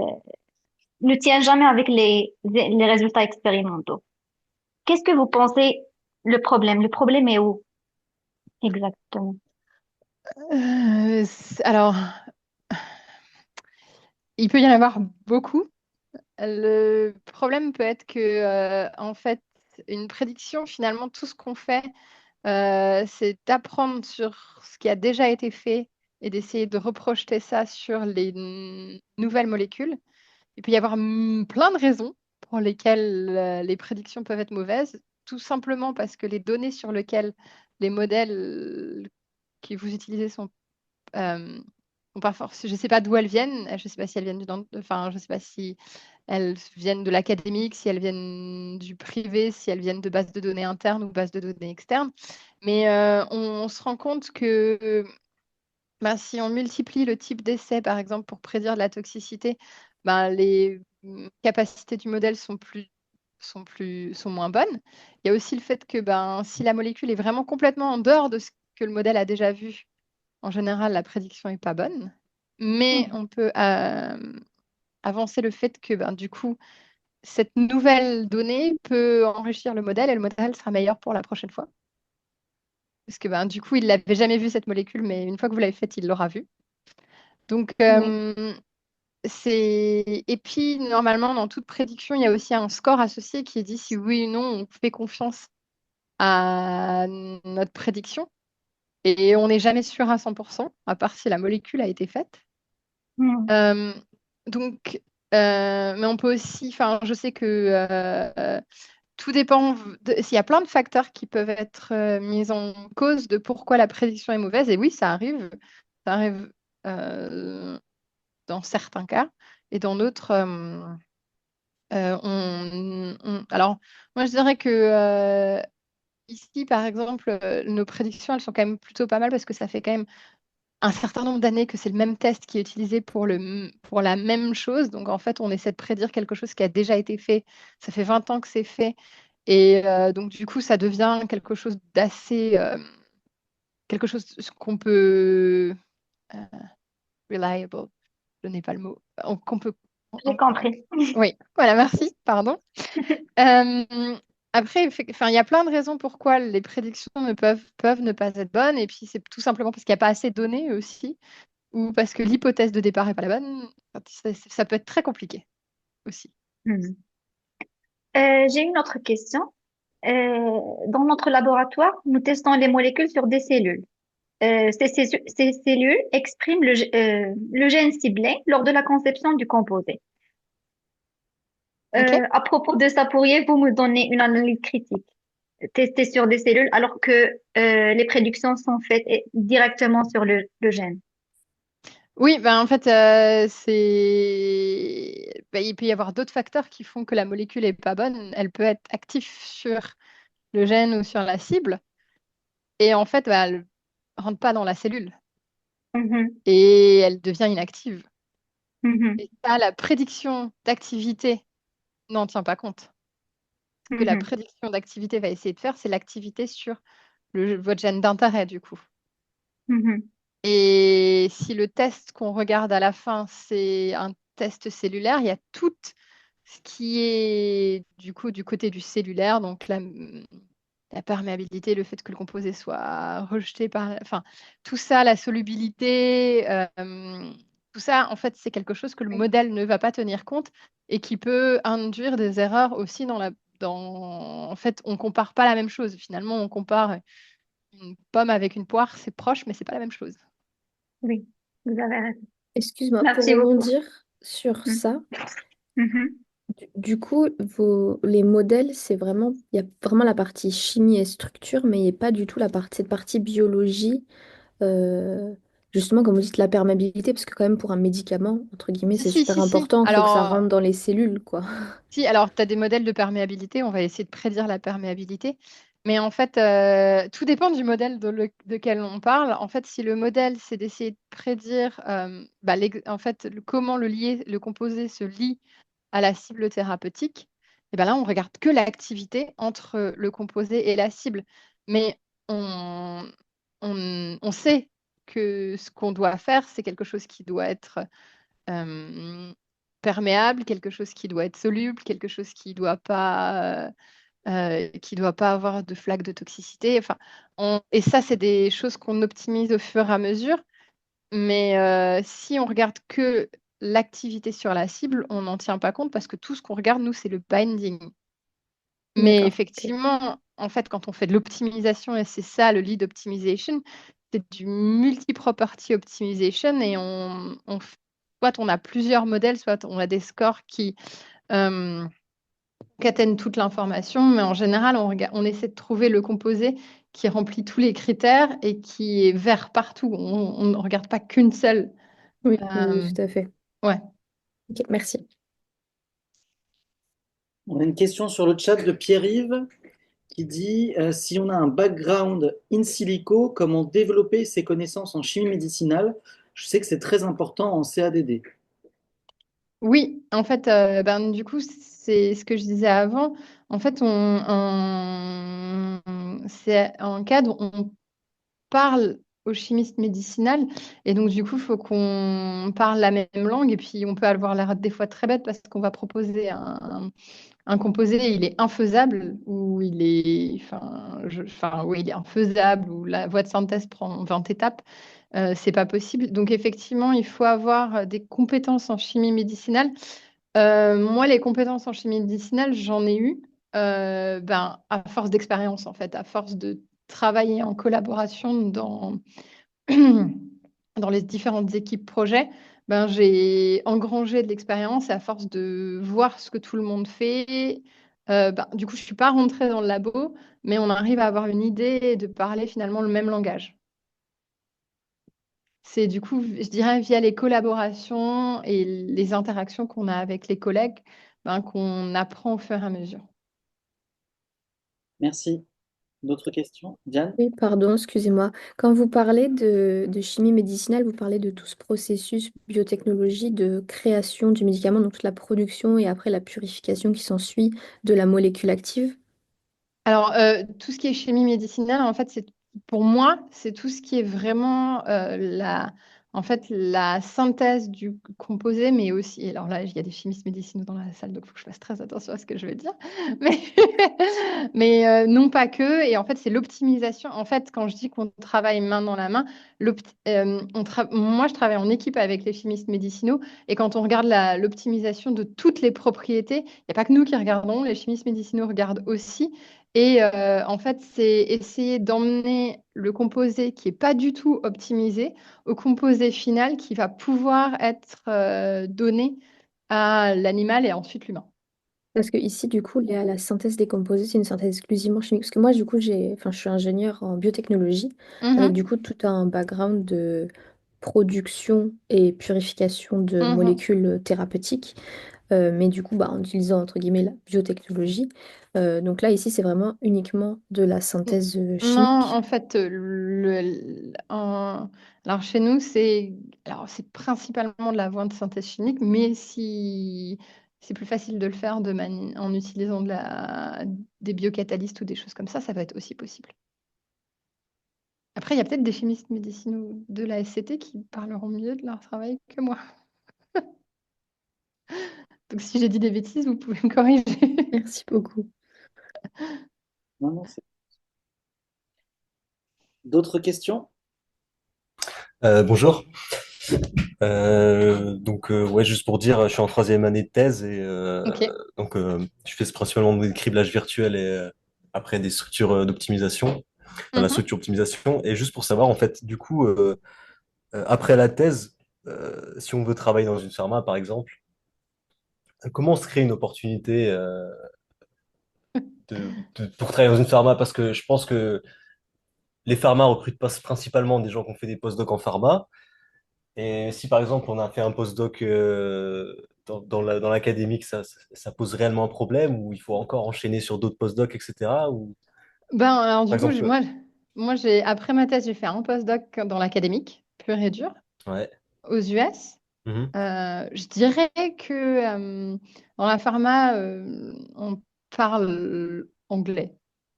ne tiennent jamais avec les résultats expérimentaux. Qu'est-ce que vous pensez le problème? Le problème est où exactement? Alors, il peut y en avoir beaucoup. Le problème peut être que, en fait, une prédiction, finalement, tout ce qu'on fait, c'est d'apprendre sur ce qui a déjà été fait et d'essayer de reprojeter ça sur les nouvelles molécules. Il peut y avoir plein de raisons pour lesquelles les prédictions peuvent être mauvaises, tout simplement parce que les données sur lesquelles les modèles que vous utilisez sont pas forcément. Je ne sais pas d'où elles viennent. Je ne sais pas si elles viennent enfin, je sais pas si elles viennent de l'académique, si elles viennent du privé, si elles viennent de bases de données internes ou bases de données externes. Mais on se rend compte que si on multiplie le type d'essai, par exemple, pour prédire de la toxicité, les capacités du modèle sont moins bonnes. Il y a aussi le fait que si la molécule est vraiment complètement en dehors de ce que le modèle a déjà vu, en général, la prédiction n'est pas bonne. Mais Mhm. on peut avancer le fait que du coup, cette nouvelle donnée peut enrichir le modèle et le modèle sera meilleur pour la prochaine fois. Parce que du coup, il n'avait jamais vu cette molécule, mais une fois que vous l'avez faite, il l'aura vue. Donc, Oui. et puis, normalement, dans toute prédiction, il y a aussi un score associé qui dit si oui ou non on fait confiance à notre prédiction. Et on n'est jamais sûr à 100%, à part si la molécule a été faite. Mhm. Euh, donc, mais on peut aussi, enfin, je sais que tout dépend, s'il y a plein de facteurs qui peuvent être mis en cause de pourquoi la prédiction est mauvaise. Et oui, ça arrive dans certains cas. Et dans d'autres, alors, moi, je dirais que ici, par exemple, nos prédictions, elles sont quand même plutôt pas mal parce que ça fait quand même un certain nombre d'années que c'est le même test qui est utilisé pour la même chose. Donc, en fait, on essaie de prédire quelque chose qui a déjà été fait. Ça fait 20 ans que c'est fait. Et donc, du coup, ça devient quelque chose d'assez... quelque chose qu'on peut... euh, reliable, je n'ai pas le mot. Qu'on peut... J'ai compris. Oui, voilà, merci, pardon. Euh, Après, il y a plein de raisons pourquoi les prédictions peuvent ne pas être bonnes. Et puis, c'est tout simplement parce qu'il n'y a pas assez de données aussi, ou parce que l'hypothèse de départ n'est pas la bonne. Ça peut être très compliqué aussi. Mhm. J'ai une autre question. Dans notre laboratoire, nous testons les molécules sur des cellules. Ces cellules expriment le gène ciblé lors de la conception du composé. OK? À propos de ça, pourriez-vous me donner une analyse critique? Tester sur des cellules alors que les prédictions sont faites directement sur le gène. Oui, en fait, il peut y avoir d'autres facteurs qui font que la molécule est pas bonne. Elle peut être active sur le gène ou sur la cible, et en fait, elle rentre pas dans la cellule Mhm, et elle devient inactive. mhm, Et ça, la prédiction d'activité n'en tient pas compte. Ce que la mhm. prédiction d'activité va essayer de faire, c'est l'activité sur votre gène d'intérêt, du coup. Mhm, Et si le test qu'on regarde à la fin, c'est un test cellulaire, il y a tout ce qui est du coup du côté du cellulaire, donc la perméabilité, le fait que le composé soit rejeté par... Enfin, tout ça, la solubilité, tout ça, en fait, c'est quelque chose que le oui, modèle ne va pas tenir compte et qui peut induire des erreurs aussi En fait, on compare pas la même chose. Finalement, on compare une pomme avec une poire, c'est proche, mais c'est pas la même chose. oui, vous avez raison. Excuse-moi, pour Merci beaucoup. rebondir sur Mhm, ça, mhm. du coup, les modèles, il y a vraiment la partie chimie et structure, mais il n'y a pas du tout cette partie biologie, euh, justement, comme vous dites, la perméabilité, parce que quand même pour un médicament, entre guillemets, Si, c'est si, super si, si. important, il faut que ça Alors, rentre dans les cellules, quoi. si, alors tu as des modèles de perméabilité, on va essayer de prédire la perméabilité. Mais en fait, tout dépend du modèle de quel on parle. En fait, si le modèle, c'est d'essayer de prédire en fait, comment le composé se lie à la cible thérapeutique, et ben là, on regarde que l'activité entre le composé et la cible. Mais on, on sait que ce qu'on doit faire, c'est quelque chose qui doit être euh, perméable, quelque chose qui doit être soluble, quelque chose qui doit pas avoir de flaque de toxicité. Enfin, et ça, c'est des choses qu'on optimise au fur et à mesure. Mais si on regarde que l'activité sur la cible, on n'en tient pas compte parce que tout ce qu'on regarde, nous, c'est le binding. Mais D'accord, ok. effectivement, en fait, quand on fait de l'optimisation, et c'est ça le lead optimization, c'est du multi-property optimization et soit on a plusieurs modèles, soit on a des scores euh, qui atteignent toute l'information, mais en général, on essaie de trouver le composé qui remplit tous les critères et qui est vert partout. On ne regarde pas qu'une seule. Oui, oui, oui, Euh, tout à fait. ouais. Ok, merci. On a une question sur le chat de Pierre-Yves qui dit si on a un background in silico, comment développer ses connaissances en chimie médicinale? Je sais que c'est très important en CADD. Oui, en fait, du coup, c'est ce que je disais avant. En fait, c'est un cadre où on parle aux chimistes médicinales et donc du coup, il faut qu'on parle la même langue et puis on peut avoir l'air des fois très bête parce qu'on va proposer un composé, il est infaisable ou oui, il est infaisable ou la voie de synthèse prend 20 étapes. C'est pas possible. Donc effectivement, il faut avoir des compétences en chimie médicinale. Moi, les compétences en chimie médicinale, j'en ai eu à force d'expérience, en fait, à force de travailler en collaboration dans les différentes équipes projets. J'ai engrangé de l'expérience et à force de voir ce que tout le monde fait. Du coup, je ne suis pas rentrée dans le labo, mais on arrive à avoir une idée et de parler finalement le même langage. C'est du coup, je dirais, via les collaborations et les interactions qu'on a avec les collègues, qu'on apprend au fur et à mesure. Merci. D'autres questions? Diane? Oui, pardon, excusez-moi. Quand vous parlez de chimie médicinale, vous parlez de tout ce processus biotechnologie de création du médicament, donc toute la production et après la purification qui s'ensuit de la molécule active. Alors, tout ce qui est chimie médicinale, en fait, pour moi, c'est tout ce qui est vraiment la synthèse du composé, mais aussi, alors là, il y a des chimistes médicinaux dans la salle, donc il faut que je fasse très attention à ce que je vais dire, mais, non pas que, et en fait, c'est l'optimisation. En fait, quand je dis qu'on travaille main dans la main, moi, je travaille en équipe avec les chimistes médicinaux, et quand on regarde l'optimisation de toutes les propriétés, il n'y a pas que nous qui regardons, les chimistes médicinaux regardent aussi. Et en fait, c'est essayer d'emmener le composé qui n'est pas du tout optimisé au composé final qui va pouvoir être donné à l'animal et ensuite l'humain. Parce que ici, du coup, la synthèse des composés, c'est une synthèse exclusivement chimique. Parce que moi, du coup, je suis ingénieure en biotechnologie, avec du Mhm, coup tout un background de production et purification de mhm. molécules thérapeutiques. Mais du coup, en utilisant entre guillemets la biotechnologie. Donc là, ici, c'est vraiment uniquement de la synthèse Non, chimique. en fait, alors chez nous, c'est principalement de la voie de synthèse chimique, mais si c'est plus facile de le faire en utilisant des biocatalystes ou des choses comme ça va être aussi possible. Après, il y a peut-être des chimistes médicinaux de la SCT qui parleront mieux de leur travail que moi. Donc, si j'ai dit des bêtises, vous pouvez me corriger. Merci beaucoup. Non, non, d'autres questions? Bonjour. Ouais, juste pour dire, je suis en troisième année de thèse et Ok. je fais principalement des criblages virtuels et après des structures d'optimisation, dans la Mhm. structure optimisation. Et juste pour savoir, en fait, du coup, après la thèse, si on veut travailler dans une pharma, par exemple, comment on se crée une opportunité pour travailler dans une pharma? Parce que je pense que les pharma recrutent pas principalement des gens qui ont fait des postdocs en pharma. Et si par exemple on a fait un postdoc dans l'académique, ça pose réellement un problème ou il faut encore enchaîner sur d'autres postdocs, etc. Ou Alors, par du coup, exemple, après ma thèse, j'ai fait un postdoc dans l'académique, pur et dur, ouais. aux US. Mhm, Je dirais que dans la pharma, on parle anglais.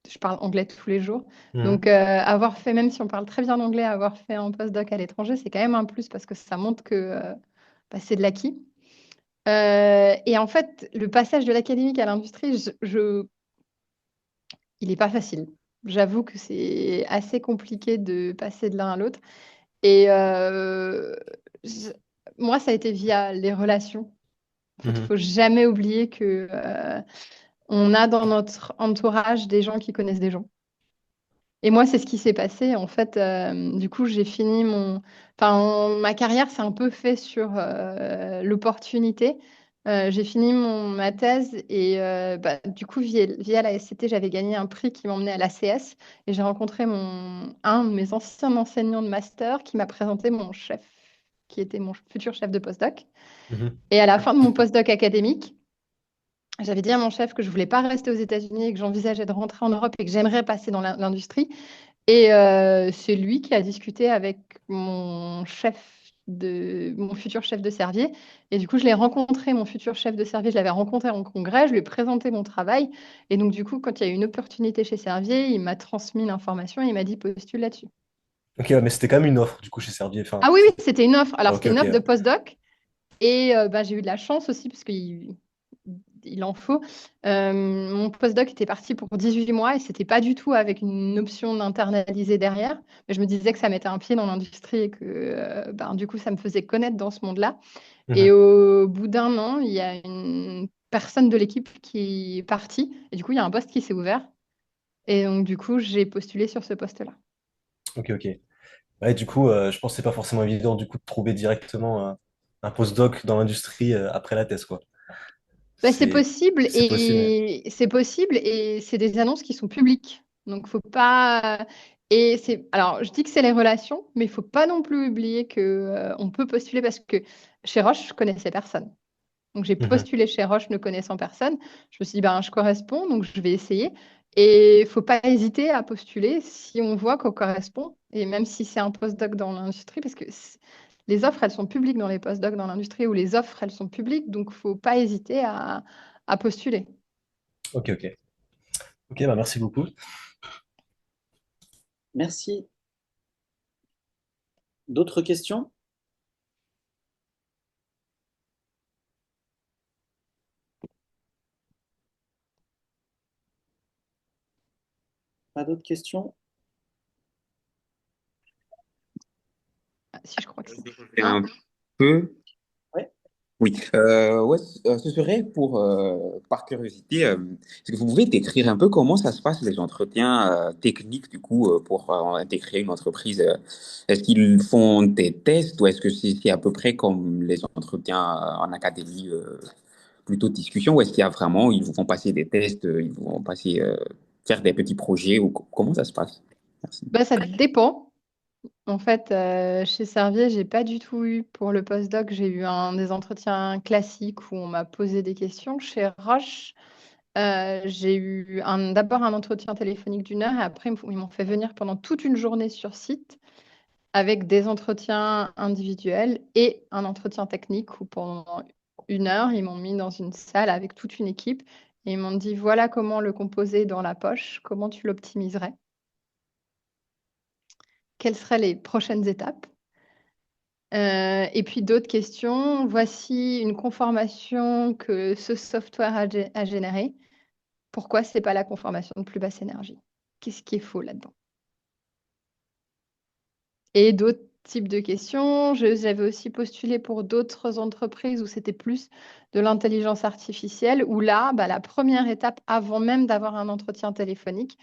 Je parle anglais tous les jours. mhm. Donc, avoir fait, même si on parle très bien anglais, avoir fait un postdoc à l'étranger, c'est quand même un plus parce que ça montre que c'est de l'acquis. Et en fait, le passage de l'académique à l'industrie, il n'est pas facile. J'avoue que c'est assez compliqué de passer de l'un à l'autre. Et je- moi, ça a été via les relations. En fait, il Mhm. faut jamais oublier que on a dans notre entourage des gens qui connaissent des gens. Et moi, c'est ce qui s'est passé. En fait, du coup, j'ai fini mon... Enfin, ma carrière s'est un peu fait sur l'opportunité. J'ai fini ma thèse et bah, du coup, via la SCT, j'avais gagné un prix qui m'emmenait à l'ACS et j'ai rencontré un de mes anciens enseignants de master qui m'a présenté mon chef, qui était mon futur chef de postdoc. Mhm. Et à la fin de mon postdoc académique, j'avais dit à mon chef que je voulais pas rester aux États-Unis et que j'envisageais de rentrer en Europe et que j'aimerais passer dans l'industrie. Et c'est lui qui a discuté avec mon futur chef de Servier. Et du coup, je l'ai rencontré, mon futur chef de Servier, je l'avais rencontré en congrès, je lui ai présenté mon travail. Et donc, du coup, quand il y a eu une opportunité chez Servier, il m'a transmis l'information et il m'a dit postule là-dessus. Ok, ouais, mais c'était quand même une offre, du coup, chez Servier. Enfin, Ah oui, oui, c'était une offre. ah, Alors, ok, c'était une ok. offre de postdoc. Et bah, j'ai eu de la chance aussi, parce qu'il en faut. Mon postdoc était parti pour 18 mois et c'était pas du tout avec une option d'internaliser derrière. Mais je me disais que ça mettait un pied dans l'industrie et que ben, du coup, ça me faisait connaître dans ce monde-là. Et Mhm. au bout d'un an, il y a une personne de l'équipe qui est partie. Et du coup, il y a un poste qui s'est ouvert. Et donc, du coup, j'ai postulé sur ce poste-là. Ok, ok. Ouais, du coup, je pense que c'est pas forcément évident du coup de trouver directement un postdoc dans l'industrie après la thèse, quoi. Bah, C'est c'est possible. Ouais. c'est possible et c'est des annonces qui sont publiques. Donc faut pas et c'est alors je dis que c'est les relations, mais il faut pas non plus oublier que on peut postuler parce que chez Roche, je connaissais personne. Donc j'ai Mhm. postulé chez Roche ne connaissant personne. Je me suis dit ben je corresponds donc je vais essayer et faut pas hésiter à postuler si on voit qu'on correspond et même si c'est un postdoc dans l'industrie parce que les offres, elles sont publiques dans les postdocs dans l'industrie ou les offres, elles sont publiques, donc faut pas hésiter à postuler. Ok, ok. Ok, bah merci beaucoup. Merci. D'autres questions? Pas d'autres questions? Ah, si je crois que c'est. C'est Ah, un peu. Ouais. Oui, ouais, ce serait pour, par curiosité, est-ce que vous pouvez décrire un peu comment ça se passe les entretiens techniques du coup pour intégrer une entreprise? Est-ce qu'ils font des tests ou est-ce que c'est à peu près comme les entretiens en académie, plutôt discussion, ou est-ce qu'il y a vraiment, ils vous font passer des tests, ils vous font passer, faire des petits projets ou comment ça se passe? Merci. bah, ça dépend. En fait, chez Servier, j'ai pas du tout eu pour le postdoc, j'ai eu des entretiens classiques où on m'a posé des questions. Chez Roche, j'ai eu d'abord un entretien téléphonique d'1 heure et après ils m'ont fait venir pendant toute une journée sur site avec des entretiens individuels et un entretien technique où pendant 1 heure, ils m'ont mis dans une salle avec toute une équipe et ils m'ont dit voilà comment le composer dans la poche, comment tu l'optimiserais, quelles seraient les prochaines étapes. Et puis d'autres questions, voici une conformation que ce software a générée. Pourquoi ce n'est pas la conformation de plus basse énergie? Qu'est-ce qui est faux là-dedans? Et d'autres types de questions. J'avais aussi postulé pour d'autres entreprises où c'était plus de l'intelligence artificielle, où là, bah, la première étape, avant même d'avoir un entretien téléphonique,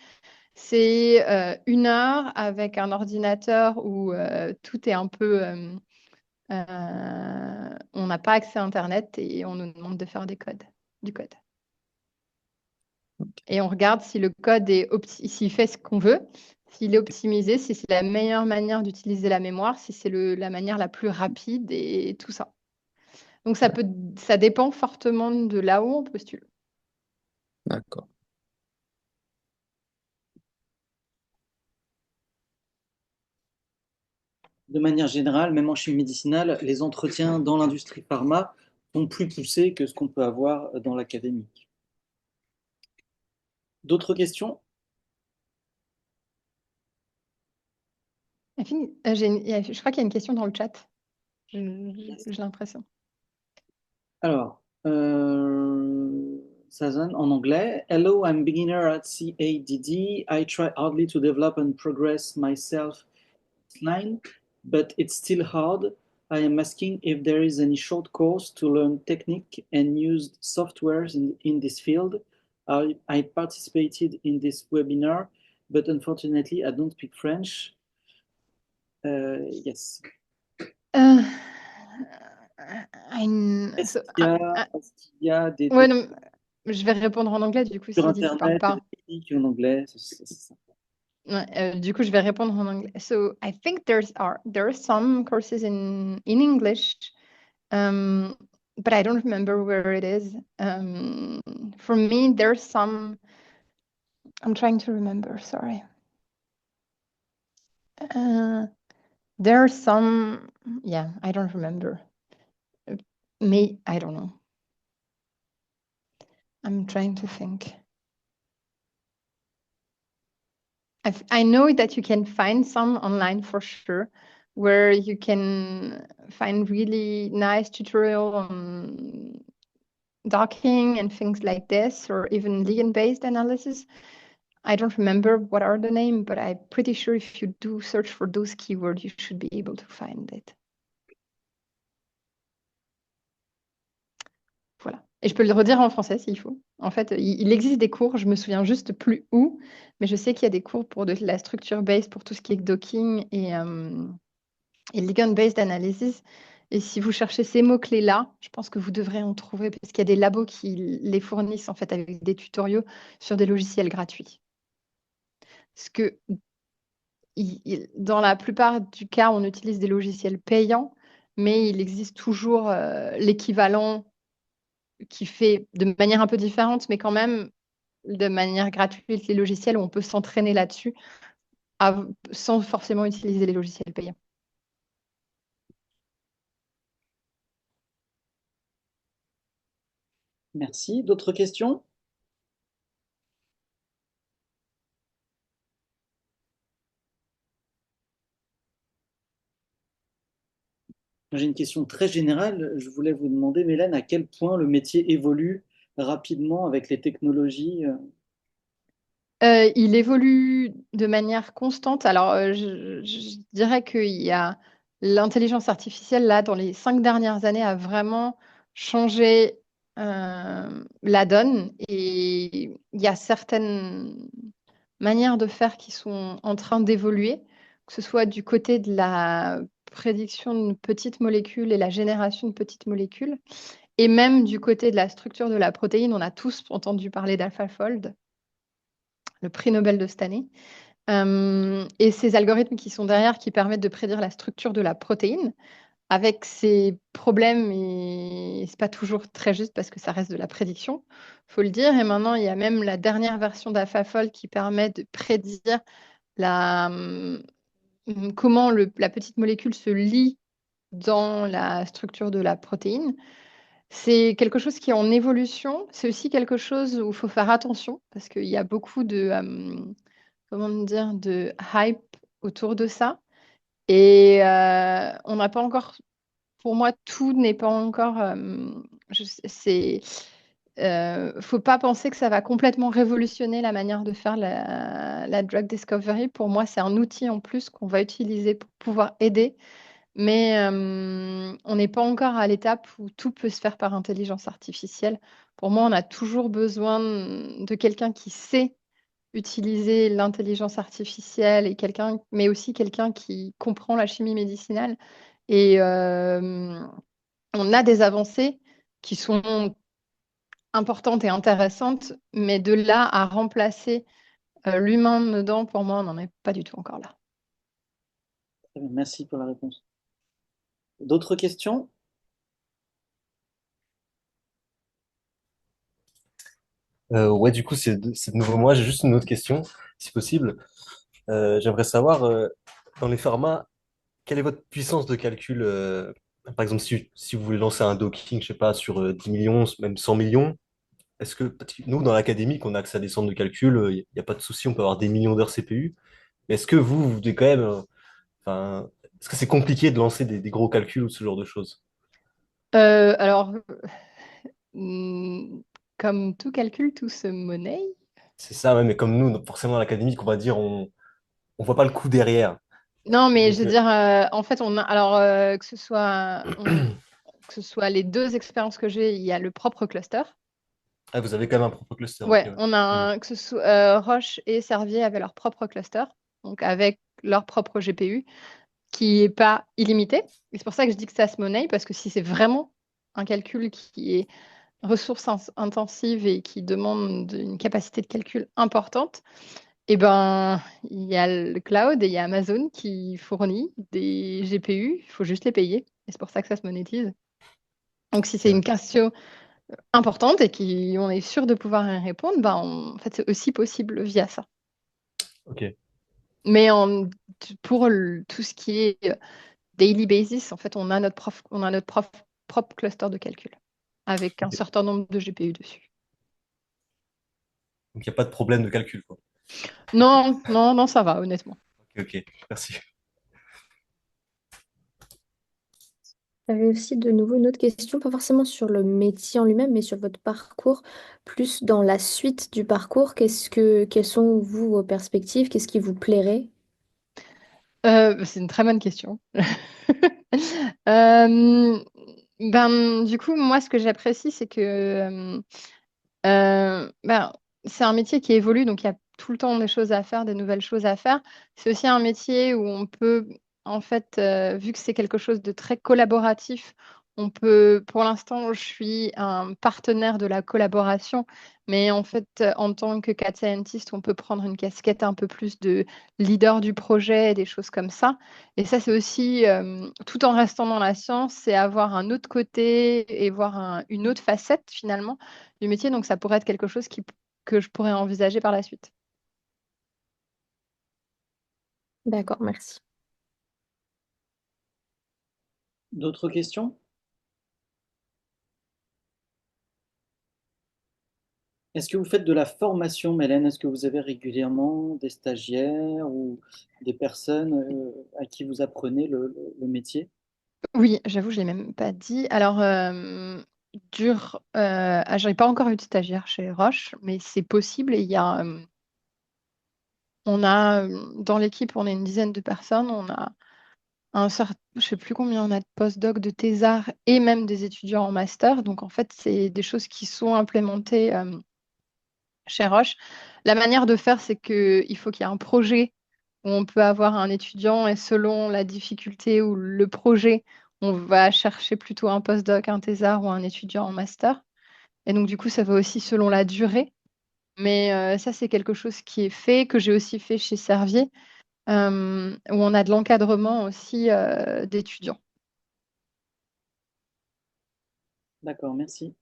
c'est 1 heure avec un ordinateur où tout est un peu... on n'a pas accès à Internet et on nous demande de faire du code. Et on regarde si le code s'il fait ce qu'on veut, s'il est optimisé, si c'est la meilleure manière d'utiliser la mémoire, si c'est la manière la plus rapide et tout ça. Donc ça dépend fortement de là où on postule. D'accord. De manière générale, même en chimie médicinale, les entretiens dans l'industrie pharma sont plus poussés que ce qu'on peut avoir dans l'académique. D'autres questions? Je crois qu'il y a une question dans le chat. J'ai l'impression. Alors, Sazan, en anglais. Hello, I'm beginner at CADD. I try hardly to develop and progress myself line, but it's still hard. I am asking if there is any short course to learn technique and used softwares in this field. I participated in this webinar, but unfortunately, I don't speak French. Yes. Euh, Est-ce so, qu'il y a, est-ce qu'il y a ouais, non, je vais répondre en anglais, du coup, sur s'il dit qu'il parle Internet pas. des techniques en anglais? C'est ça. Ouais, du coup, je vais répondre en anglais. So, I think there are some courses in English, but I don't remember where it is. For me, there's some. I'm trying to remember. Sorry. There are some. Yeah, I don't remember. Me, I don't know. I'm trying to think. I know that you can find some online for sure, where you can find really nice tutorial on docking and things like this, or even ligand-based analysis. I don't remember what are the name, but I'm pretty sure if you do search for those keywords, you should be able to find it. Voilà. Et je peux le redire en français s'il faut. En fait, il existe des cours, je me souviens juste plus où, mais je sais qu'il y a des cours pour de la structure based pour tout ce qui est docking et ligand-based analysis. Et si vous cherchez ces mots-clés-là, je pense que vous devrez en trouver parce qu'il y a des labos qui les fournissent en fait avec des tutoriaux sur des logiciels gratuits. Parce que dans la plupart du cas, on utilise des logiciels payants, mais il existe toujours l'équivalent qui fait de manière un peu différente, mais quand même de manière gratuite, les logiciels où on peut s'entraîner là-dessus sans forcément utiliser les logiciels payants. Merci. D'autres questions? J'ai une question très générale. Je voulais vous demander, Mélène, à quel point le métier évolue rapidement avec les technologies? Il évolue de manière constante. Alors, je dirais qu'il y a l'intelligence artificielle, là, dans les 5 dernières années, a vraiment changé la donne. Et il y a certaines manières de faire qui sont en train d'évoluer, que ce soit du côté de la prédiction de petites molécules et la génération de petites molécules, et même du côté de la structure de la protéine. On a tous entendu parler d'AlphaFold, le prix Nobel de cette année. Et ces algorithmes qui sont derrière, qui permettent de prédire la structure de la protéine, avec ces problèmes, et c'est pas toujours très juste parce que ça reste de la prédiction, faut le dire. Et maintenant, il y a même la dernière version d'AlphaFold qui permet de prédire comment la petite molécule se lie dans la structure de la protéine. C'est quelque chose qui est en évolution. C'est aussi quelque chose où il faut faire attention parce qu'il y a beaucoup comment dire, de hype autour de ça. Et on n'a pas encore, pour moi, tout n'est pas encore. Faut pas penser que ça va complètement révolutionner la manière de faire la drug discovery. Pour moi, c'est un outil en plus qu'on va utiliser pour pouvoir aider. Mais on n'est pas encore à l'étape où tout peut se faire par intelligence artificielle. Pour moi, on a toujours besoin de quelqu'un qui sait utiliser l'intelligence artificielle et mais aussi quelqu'un qui comprend la chimie médicinale. Et on a des avancées qui sont importantes et intéressantes, mais de là à remplacer l'humain dedans, pour moi, on n'en est pas du tout encore là. Merci pour la réponse. D'autres questions? Ouais, du coup, c'est de nouveau moi. J'ai juste une autre question, si possible. J'aimerais savoir, dans les pharma, quelle est votre puissance de calcul? Par exemple, si vous voulez lancer un docking, je sais pas, sur 10 millions, même 100 millions, parce que nous, dans l'académique, on a accès à des centres de calcul, il n'y a pas de souci, on peut avoir des millions d'heures CPU. Mais est-ce que vous devez quand même, enfin, est-ce que c'est compliqué de lancer des gros calculs ou ce genre de choses? Alors, hmm, comme tout calcul, tout se monnaie. C'est ça, ouais, mais comme nous, forcément, à l'académique, on va dire, on voit pas le coût derrière. Non, mais je Donc, veux dire, en fait, on a, alors que ce soit les deux expériences que j'ai, il y a le propre cluster. ah, vous avez quand même un propre cluster, ok, Ouais, ouais. on a Hmm. que ce soit Roche et Servier avaient leur propre cluster, donc avec leur propre GPU, qui est pas illimité. Et c'est pour ça que je dis que ça se monnaie, parce que si c'est vraiment un calcul qui est ressources intensive et qui demande une capacité de calcul importante, eh ben, il y a le cloud et il y a Amazon qui fournit des GPU, il faut juste les payer. Et c'est pour ça que ça se monétise. Donc, si c'est Ok, une question importante et qu'on est sûr de pouvoir y répondre, ben, en fait, c'est aussi possible via ça. ok. Mais pour tout ce qui est daily basis, en fait, on a notre propre cluster de calcul avec un Ok. certain nombre de GPU dessus. Donc, il n'y a pas de problème de calcul, quoi. Non, non, non, ça va, honnêtement. Ok, ok, merci. J'avais aussi de nouveau une autre question, pas forcément sur le métier en lui-même, mais sur votre parcours, plus dans la suite du parcours. Quelles sont, vous, vos perspectives? Qu'est-ce qui vous plairait? C'est une très bonne question. Euh, du coup, moi, ce que j'apprécie, c'est que ben, c'est un métier qui évolue, donc il y a tout le temps des choses à faire, des nouvelles choses à faire. C'est aussi un métier où on peut, en fait, vu que c'est quelque chose de très collaboratif, on peut, pour l'instant, je suis un partenaire de la collaboration, mais en fait, en tant que CAD scientist, on peut prendre une casquette un peu plus de leader du projet, des choses comme ça. Et ça, c'est aussi, tout en restant dans la science, c'est avoir un autre côté et voir une autre facette finalement du métier. Donc, ça pourrait être quelque chose que je pourrais envisager par la suite. D'accord, merci. D'autres questions? Est-ce que vous faites de la formation, Mélène? Est-ce que vous avez régulièrement des stagiaires ou des personnes à qui vous apprenez le métier? Oui, j'avoue, je ne l'ai même pas dit. Alors, je n'ai pas encore eu de stagiaire chez Roche, mais c'est possible. Et on a, dans l'équipe, on est une dizaine de personnes. On a je ne sais plus combien on a de postdocs, de thésards et même des étudiants en master. Donc, en fait, c'est des choses qui sont implémentées chez Roche. La manière de faire, c'est qu'il faut qu'il y ait un projet où on peut avoir un étudiant et selon la difficulté ou le projet, on va chercher plutôt un postdoc, un thésard ou un étudiant en master. Et donc, du coup, ça va aussi selon la durée. Mais ça, c'est quelque chose qui est fait, que j'ai aussi fait chez Servier, où on a de l'encadrement aussi d'étudiants. D'accord, merci.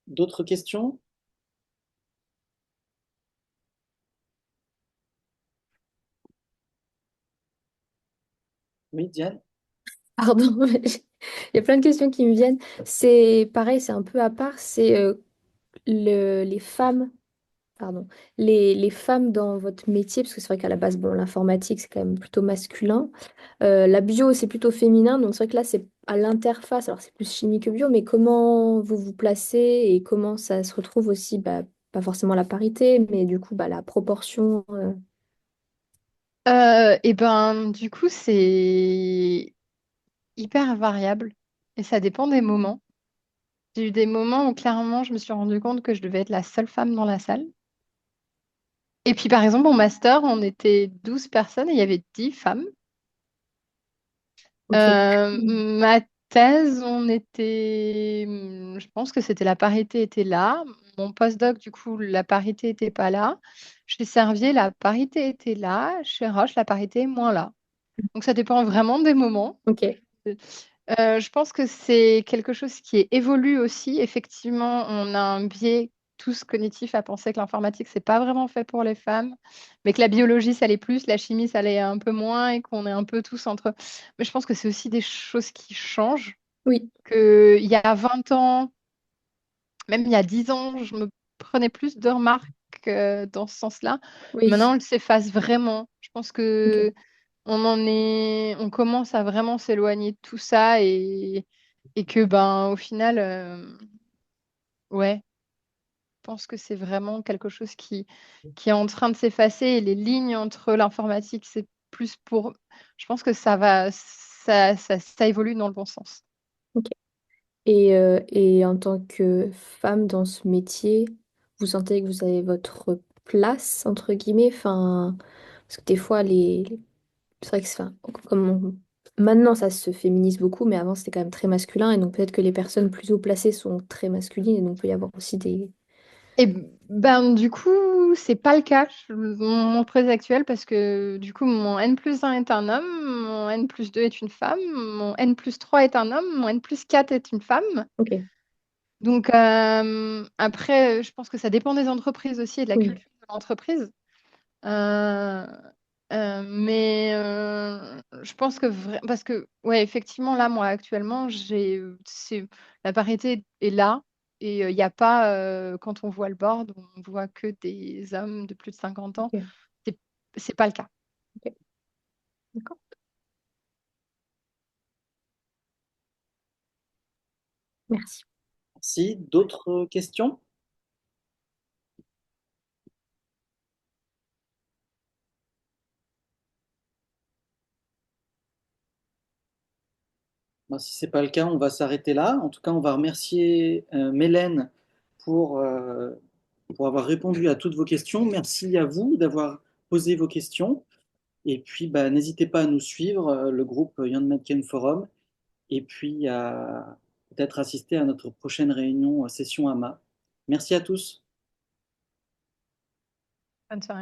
D'autres questions? Oui, Diane? Pardon, il y a plein de questions qui me viennent. C'est pareil, c'est un peu à part. C'est les femmes, pardon, les femmes dans votre métier, parce que c'est vrai qu'à la base, bon, l'informatique, c'est quand même plutôt masculin. La bio, c'est plutôt féminin. Donc c'est vrai que là, c'est à l'interface. Alors c'est plus chimie que bio, mais comment vous vous placez et comment ça se retrouve aussi, bah, pas forcément la parité, mais du coup, bah, la proportion. Et ben, du coup, c'est hyper variable et ça dépend des moments. J'ai eu des moments où clairement je me suis rendu compte que je devais être la seule femme dans la salle. Et puis par exemple, mon master, on était 12 personnes et il y avait 10 femmes. Ok. Ma thèse, je pense que c'était la parité était là. Mon postdoc, du coup, la parité était pas là. Chez Servier, la parité était là. Chez Roche, la parité est moins là. Donc ça dépend vraiment des moments. Ok. Je pense que c'est quelque chose qui évolue aussi. Effectivement, on a un biais tous cognitif à penser que l'informatique, c'est pas vraiment fait pour les femmes, mais que la biologie, ça l'est plus, la chimie, ça l'est un peu moins, et qu'on est un peu tous entre. Mais je pense que c'est aussi des choses qui changent. Oui. Il y a 20 ans, même il y a 10 ans, je me prenais plus de remarques dans ce sens-là. Oui. Maintenant, on s'efface vraiment. Je pense Ok. que on commence à vraiment s'éloigner de tout ça et que ben au final, ouais, je pense que c'est vraiment quelque chose qui est en train de s'effacer et les lignes entre l'informatique, c'est plus pour... Je pense que ça évolue dans le bon sens. Ok. Et en tant que femme dans ce métier, vous sentez que vous avez votre place, entre guillemets, enfin, parce que des fois, c'est vrai que enfin, maintenant, ça se féminise beaucoup, mais avant, c'était quand même très masculin, et donc peut-être que les personnes plus haut placées sont très masculines, et donc il peut y avoir aussi des... Et ben du coup, c'est pas le cas mon projet actuel parce que du coup, mon N+1 est un homme, mon N+2 est une femme, mon N+3 est un homme, mon N+4 est une femme. Ok, Donc après, je pense que ça dépend des entreprises aussi et de la oui, culture de l'entreprise. Euh, mais je pense que parce que ouais, effectivement, là, moi, actuellement, la parité est là et il n'y a pas, quand on voit le board, on voit que des hommes de plus de 50 ans. ok, C'est, c'est pas le cas. ok, d'accord. Merci. Si, d'autres questions? Ben, si ce n'est pas le cas, on va s'arrêter là. En tout cas, on va remercier Mélène pour, euh, pour avoir répondu à toutes vos questions. Merci à vous d'avoir posé vos questions. Et puis, bah, n'hésitez pas à nous suivre, le groupe Young Mankind Forum, et puis à peut-être assister à notre prochaine réunion, session AMA. Merci à tous. Bonne soirée.